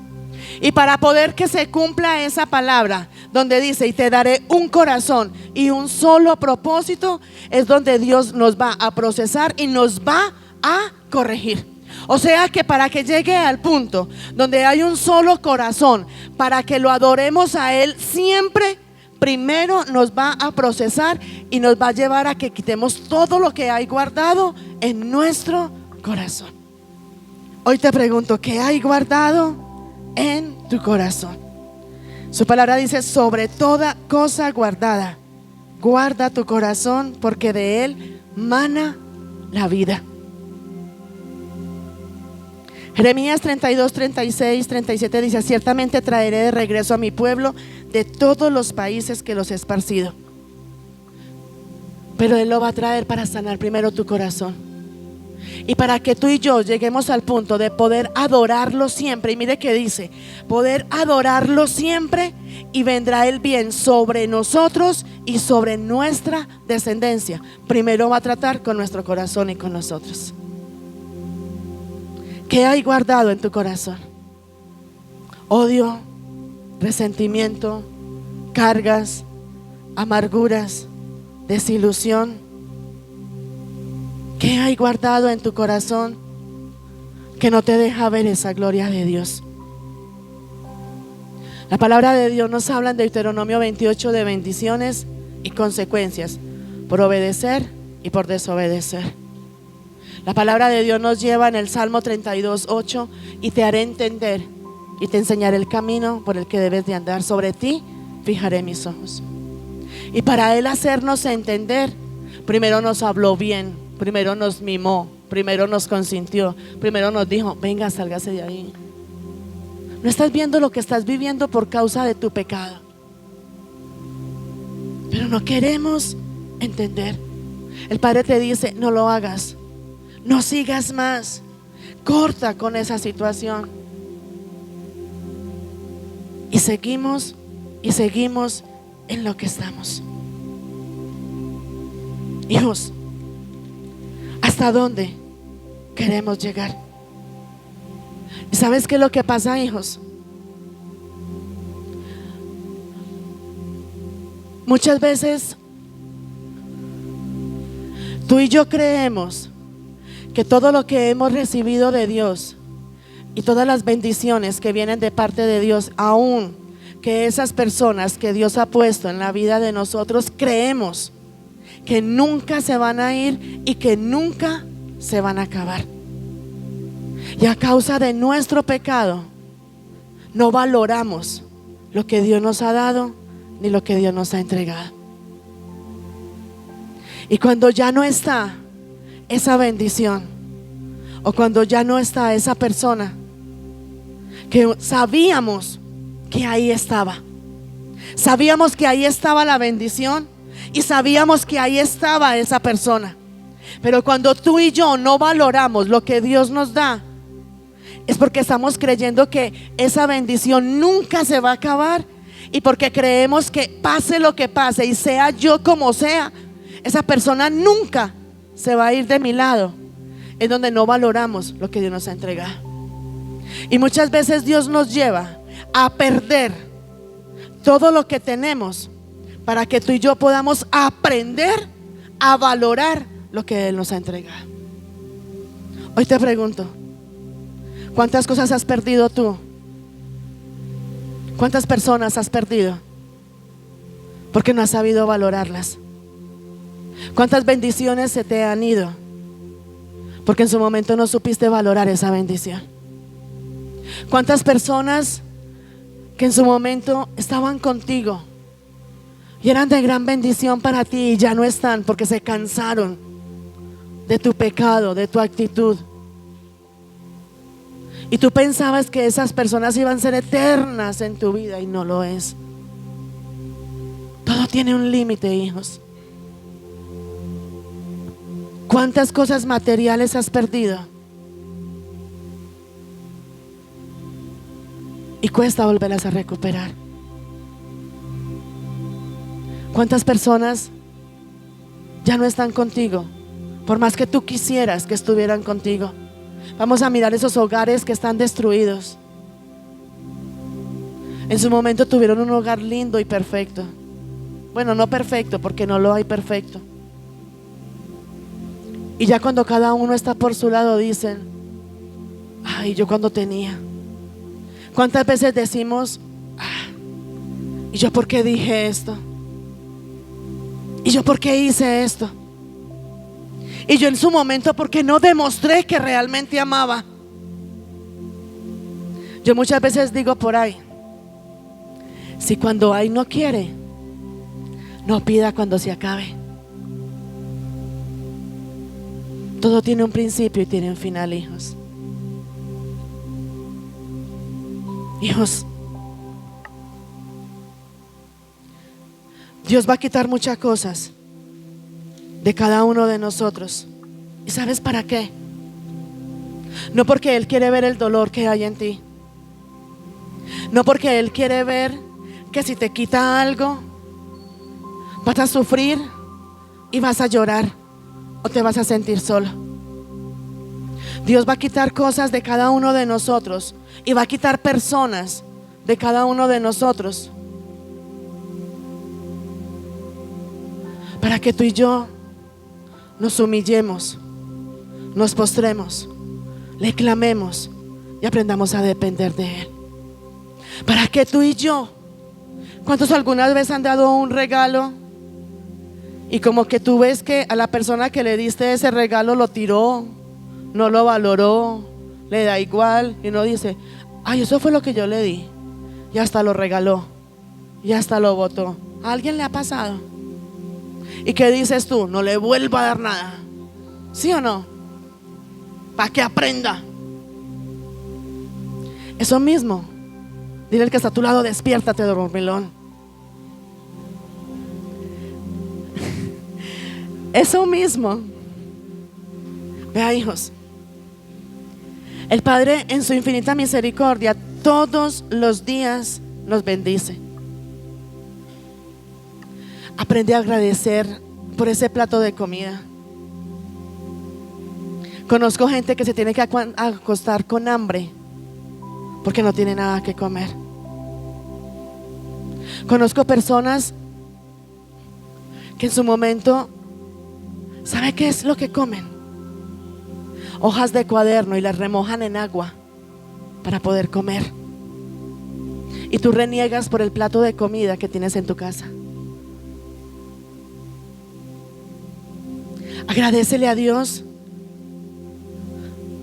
[SPEAKER 1] Y para poder que se cumpla esa palabra donde dice: y te daré un corazón y un solo propósito, es donde Dios nos va a procesar y nos va a corregir. O sea que para que llegue al punto donde hay un solo corazón, para que lo adoremos a Él siempre, primero nos va a procesar y nos va a llevar a que quitemos todo lo que hay guardado en nuestro corazón. Hoy te pregunto: ¿qué hay guardado en tu corazón? Su palabra dice: sobre toda cosa guardada, guarda tu corazón, porque de él mana la vida. Jeremías 32, 36, 37 dice: ciertamente traeré de regreso a mi pueblo de todos los países que los he esparcido. Pero Él lo va a traer para sanar primero tu corazón, y para que tú y yo lleguemos al punto de poder adorarlo siempre. Y mire que dice: poder adorarlo siempre, y vendrá el bien sobre nosotros y sobre nuestra descendencia. Primero va a tratar con nuestro corazón y con nosotros. ¿Qué hay guardado en tu corazón? Odio, resentimiento, cargas, amarguras, desilusión. ¿Qué hay guardado en tu corazón que no te deja ver esa gloria de Dios? La palabra de Dios nos habla en Deuteronomio 28 de bendiciones y consecuencias por obedecer y por desobedecer. La palabra de Dios nos lleva en el Salmo 32, 8: y te haré entender y te enseñaré el camino por el que debes de andar. Sobre ti fijaré mis ojos. Y para Él hacernos entender, primero nos habló bien, primero nos mimó, primero nos consintió, primero nos dijo: venga, sálgase de ahí. No estás viendo lo que estás viviendo por causa de tu pecado, pero no queremos entender. El Padre te dice: no lo hagas. No sigas más. Corta con esa situación. Y seguimos en lo que estamos. Hijos, ¿hasta dónde queremos llegar? ¿Y sabes qué es lo que pasa, hijos? Muchas veces tú y yo creemos que todo lo que hemos recibido de Dios y todas las bendiciones que vienen de parte de Dios, aún que esas personas que Dios ha puesto en la vida de nosotros, creemos que nunca se van a ir y que nunca se van a acabar. Y a causa de nuestro pecado no valoramos lo que Dios nos ha dado ni lo que Dios nos ha entregado. Y cuando ya no está esa bendición, o cuando ya no está esa persona que sabíamos que ahí estaba, sabíamos que ahí estaba la bendición y sabíamos que ahí estaba esa persona, pero cuando tú y yo no valoramos lo que Dios nos da, es porque estamos creyendo que esa bendición nunca se va a acabar, y porque creemos que pase lo que pase y sea yo como sea, esa persona nunca se va a ir de mi lado. Es donde no valoramos lo que Dios nos ha entregado. Y muchas veces Dios nos lleva a perder todo lo que tenemos para que tú y yo podamos aprender a valorar lo que Él nos ha entregado. Hoy te pregunto, ¿cuántas cosas has perdido tú? ¿Cuántas personas has perdido porque no has sabido valorarlas? ¿Cuántas bendiciones se te han ido porque en su momento no supiste valorar esa bendición? ¿Cuántas personas que en su momento estaban contigo y eran de gran bendición para ti y ya no están porque se cansaron de tu pecado, de tu actitud? Y tú pensabas que esas personas iban a ser eternas en tu vida y no lo es. Todo tiene un límite, hijos. ¿Cuántas cosas materiales has perdido? Y cuesta volverlas a recuperar. ¿Cuántas personas ya no están contigo, por más que tú quisieras que estuvieran contigo? Vamos a mirar esos hogares que están destruidos. En su momento tuvieron un hogar lindo y perfecto. Bueno, no perfecto, porque no lo hay perfecto. Y ya cuando cada uno está por su lado dicen: ay, yo cuando tenía. ¿Cuántas veces decimos: ¿y yo por qué dije esto? ¿Y yo por qué hice esto? Y yo en su momento, ¿por qué no demostré que realmente amaba? Yo muchas veces digo por ahí: si cuando hay no quiere, no pida cuando se acabe. Todo tiene un principio y tiene un final, hijos. Hijos, Dios va a quitar muchas cosas de cada uno de nosotros. ¿Y sabes para qué? No porque Él quiere ver el dolor que hay en ti, no porque Él quiere ver que si te quita algo vas a sufrir y vas a llorar o te vas a sentir solo. Dios va a quitar cosas de cada uno de nosotros y va a quitar personas de cada uno de nosotros para que tú y yo nos humillemos, nos postremos, le clamemos y aprendamos a depender de Él. Para que tú y yo, ¿cuántos alguna vez han dado un regalo y como que tú ves que a la persona que le diste ese regalo lo tiró, no lo valoró, le da igual, y uno dice: ay, eso fue lo que yo le di, y hasta lo regaló, y hasta lo botó? ¿A alguien le ha pasado? ¿Y qué dices tú? No le vuelvo a dar nada. ¿Sí o no? Para que aprenda. Eso mismo, dile al que está a tu lado: despiértate, dormilón. Eso mismo Vea, hijos, el Padre en su infinita misericordia todos los días nos bendice. Aprende a agradecer por ese plato de comida. Conozco gente que se tiene que acostar con hambre porque no tiene nada que comer. Conozco personas que en su momento, ¿sabe qué es lo que comen? Hojas de cuaderno y las remojan en agua para poder comer. Y tú reniegas por el plato de comida que tienes en tu casa. Agradécele a Dios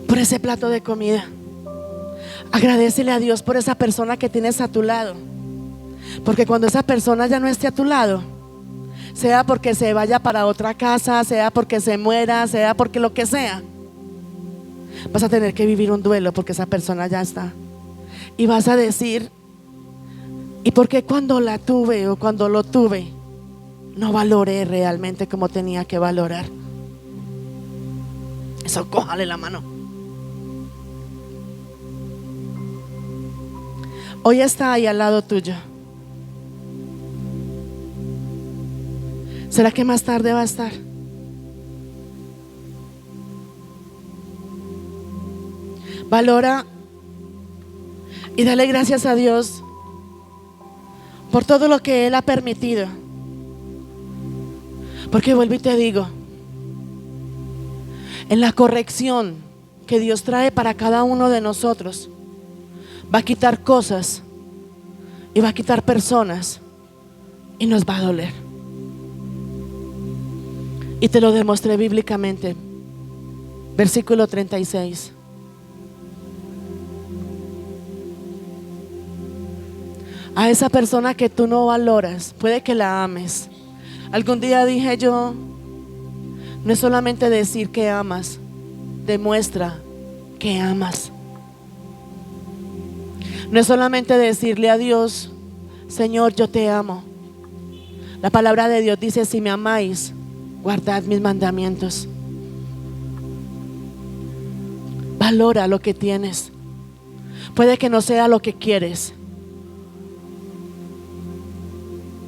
[SPEAKER 1] por ese plato de comida. Agradécele a Dios por esa persona que tienes a tu lado. Porque cuando esa persona ya no esté a tu lado, sea porque se vaya para otra casa, sea porque se muera, sea porque lo que sea, vas a tener que vivir un duelo porque esa persona ya está. Y vas a decir: ¿y por qué cuando la tuve o cuando lo tuve no valoré realmente como tenía que valorar? Eso, cójale la mano. Hoy está ahí al lado tuyo. ¿Será que más tarde va a estar? Valora y dale gracias a Dios por todo lo que Él ha permitido. Porque vuelvo y te digo, en la corrección que Dios trae para cada uno de nosotros, va a quitar cosas y va a quitar personas y nos va a doler. Y te lo demostré bíblicamente. Versículo 36. A esa persona que tú no valoras, puede que la ames. Algún día dije yo, no es solamente decir que amas, demuestra que amas. No es solamente decirle a Dios: Señor, yo te amo. La palabra de Dios dice: si me amáis, guardad mis mandamientos. Valora lo que tienes. Puede que no sea lo que quieres,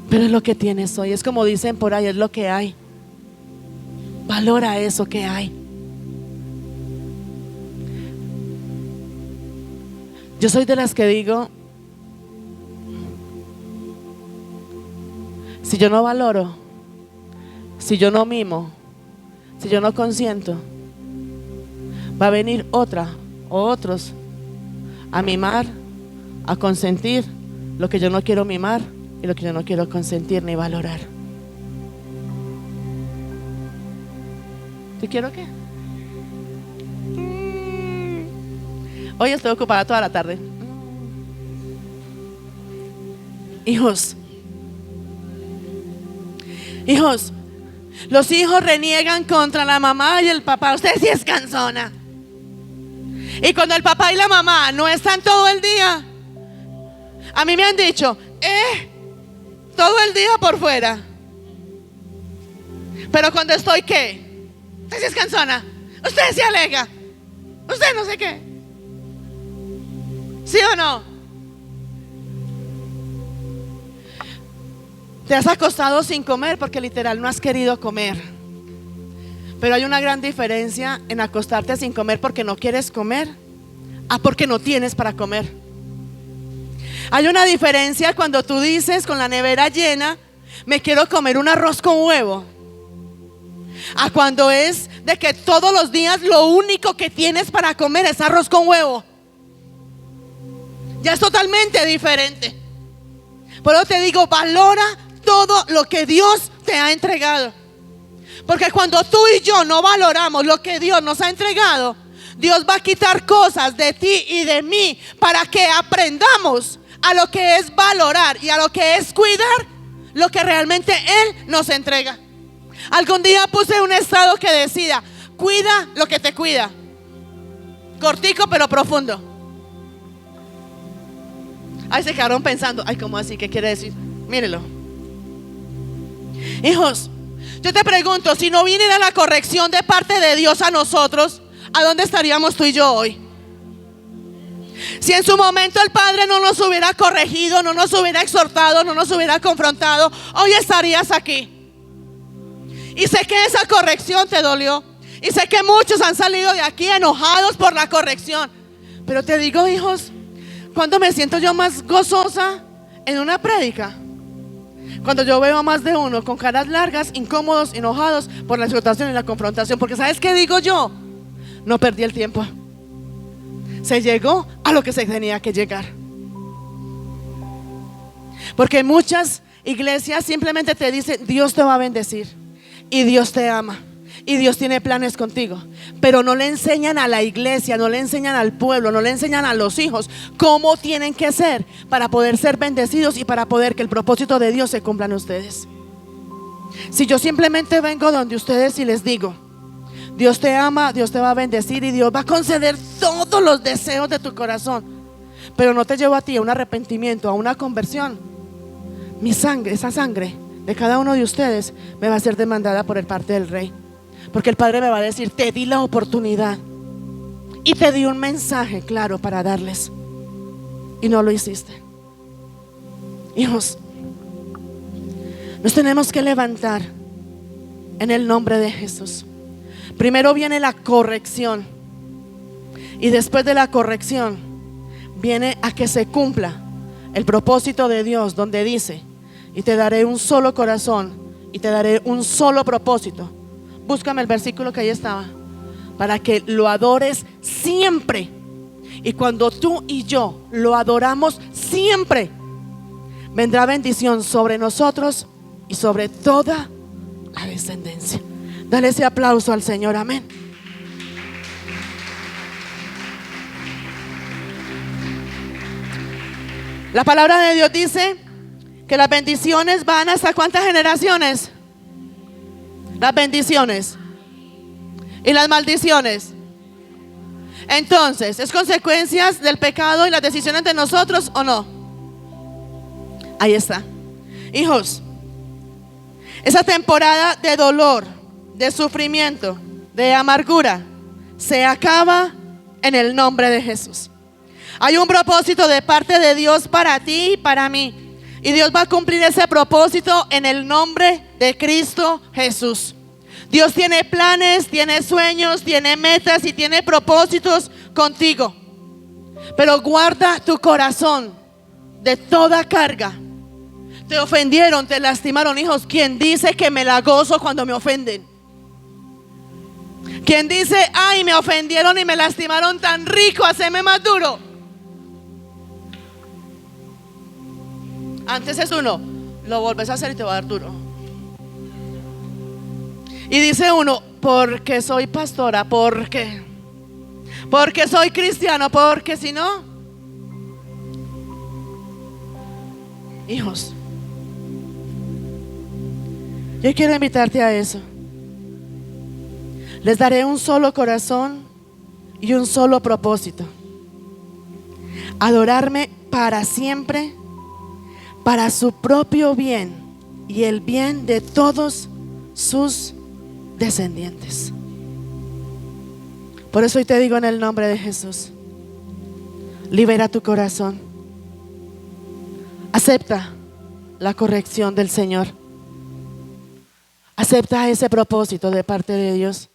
[SPEAKER 1] pero es lo que tienes hoy. Es como dicen por ahí, es lo que hay. Valora eso que hay. Yo soy de las que digo: si yo no valoro, si yo no mimo, si yo no consiento, va a venir otra o otros a mimar, a consentir lo que yo no quiero mimar y lo que yo no quiero consentir ni valorar. ¿Te quiero qué? Hoy estoy ocupada toda la tarde. Hijos, los hijos reniegan contra la mamá y el papá. Usted sí es cansona. Y cuando el papá y la mamá no están todo el día, a mí me han dicho: todo el día por fuera. Pero cuando estoy, ¿qué? Usted sí es cansona. Usted se alega. Usted no sé qué. ¿Sí o no? Te has acostado sin comer porque literal no has querido comer. Pero hay una gran diferencia en acostarte sin comer porque no quieres comer a porque no tienes para comer. Hay una diferencia cuando tú dices con la nevera llena: me quiero comer un arroz con huevo, a cuando es de que todos los días lo único que tienes para comer es arroz con huevo. Ya es totalmente diferente. Por eso te digo, valora todo lo que Dios te ha entregado. Porque cuando tú y yo no valoramos lo que Dios nos ha entregado, Dios va a quitar cosas de ti y de mí para que aprendamos a lo que es valorar y a lo que es cuidar lo que realmente Él nos entrega. Algún día puse un estado que decía: cuida lo que te cuida. Cortico pero profundo. Ahí se quedaron pensando: ay, ¿cómo así? ¿Qué quiere decir? Mírelo. Hijos, Yo te pregunto, si no viniera la corrección de parte de Dios a nosotros, ¿a dónde estaríamos tú y yo hoy? Si en su momento el Padre no nos hubiera corregido, no nos hubiera exhortado, no nos hubiera confrontado, hoy estarías aquí. Y sé que esa corrección te dolió. Y sé que muchos han salido de aquí enojados por la corrección. Pero te digo, hijos, ¿cuándo me siento yo más gozosa en una prédica? Cuando yo veo a más de uno con caras largas, incómodos, enojados por la exhortación y la confrontación. Porque ¿sabes qué digo yo? No perdí el tiempo. Se llegó a lo que se tenía que llegar. Porque muchas iglesias simplemente te dicen: Dios te va a bendecir y Dios te ama y Dios tiene planes contigo, pero no le enseñan a la iglesia, no le enseñan al pueblo, no le enseñan a los hijos cómo tienen que ser para poder ser bendecidos y para poder que el propósito de Dios se cumpla en ustedes. Si yo simplemente vengo donde ustedes y les digo: Dios te ama, Dios te va a bendecir y Dios va a conceder todos los deseos de tu corazón, pero no te llevo a ti a un arrepentimiento, a una conversión, mi sangre, esa sangre de cada uno de ustedes me va a ser demandada por el parte del Rey. Porque el Padre me va a decir: te di la oportunidad y te di un mensaje claro para darles, y no lo hiciste. Hijos, nos tenemos que levantar en el nombre de Jesús. Primero viene la corrección, y después de la corrección viene a que se cumpla el propósito de Dios, donde dice: y te daré un solo corazón y te daré un solo propósito. Búscame el versículo que ahí estaba, para que lo adores siempre. Y cuando tú y yo lo adoramos siempre, vendrá bendición sobre nosotros y sobre toda la descendencia. Dale ese aplauso al Señor, amén. La palabra de Dios dice que las bendiciones van hasta ¿cuántas generaciones? Las bendiciones y las maldiciones. Entonces, ¿es consecuencias del pecado y las decisiones de nosotros o no? Ahí está. Hijos, esa temporada de dolor, de sufrimiento, de amargura, se acaba en el nombre de Jesús. Hay un propósito de parte de Dios para ti y para mí, y Dios va a cumplir ese propósito en el nombre de Cristo Jesús. Dios tiene planes, tiene sueños, tiene metas y tiene propósitos contigo. Pero guarda tu corazón de toda carga. Te ofendieron, te lastimaron, hijos. ¿Quién dice que me la gozo cuando me ofenden? ¿Quién dice: ay, me ofendieron y me lastimaron tan rico, haceme más duro? Antes es uno, lo volves a hacer y te va a dar duro. Y dice uno: porque soy pastora, porque soy cristiano, porque si no. Hijos, yo quiero invitarte a eso. Les daré un solo corazón y un solo propósito: adorarme para siempre, para su propio bien y el bien de todos sus descendientes. Por eso hoy te digo en el nombre de Jesús: libera tu corazón, acepta la corrección del Señor, acepta ese propósito de parte de Dios.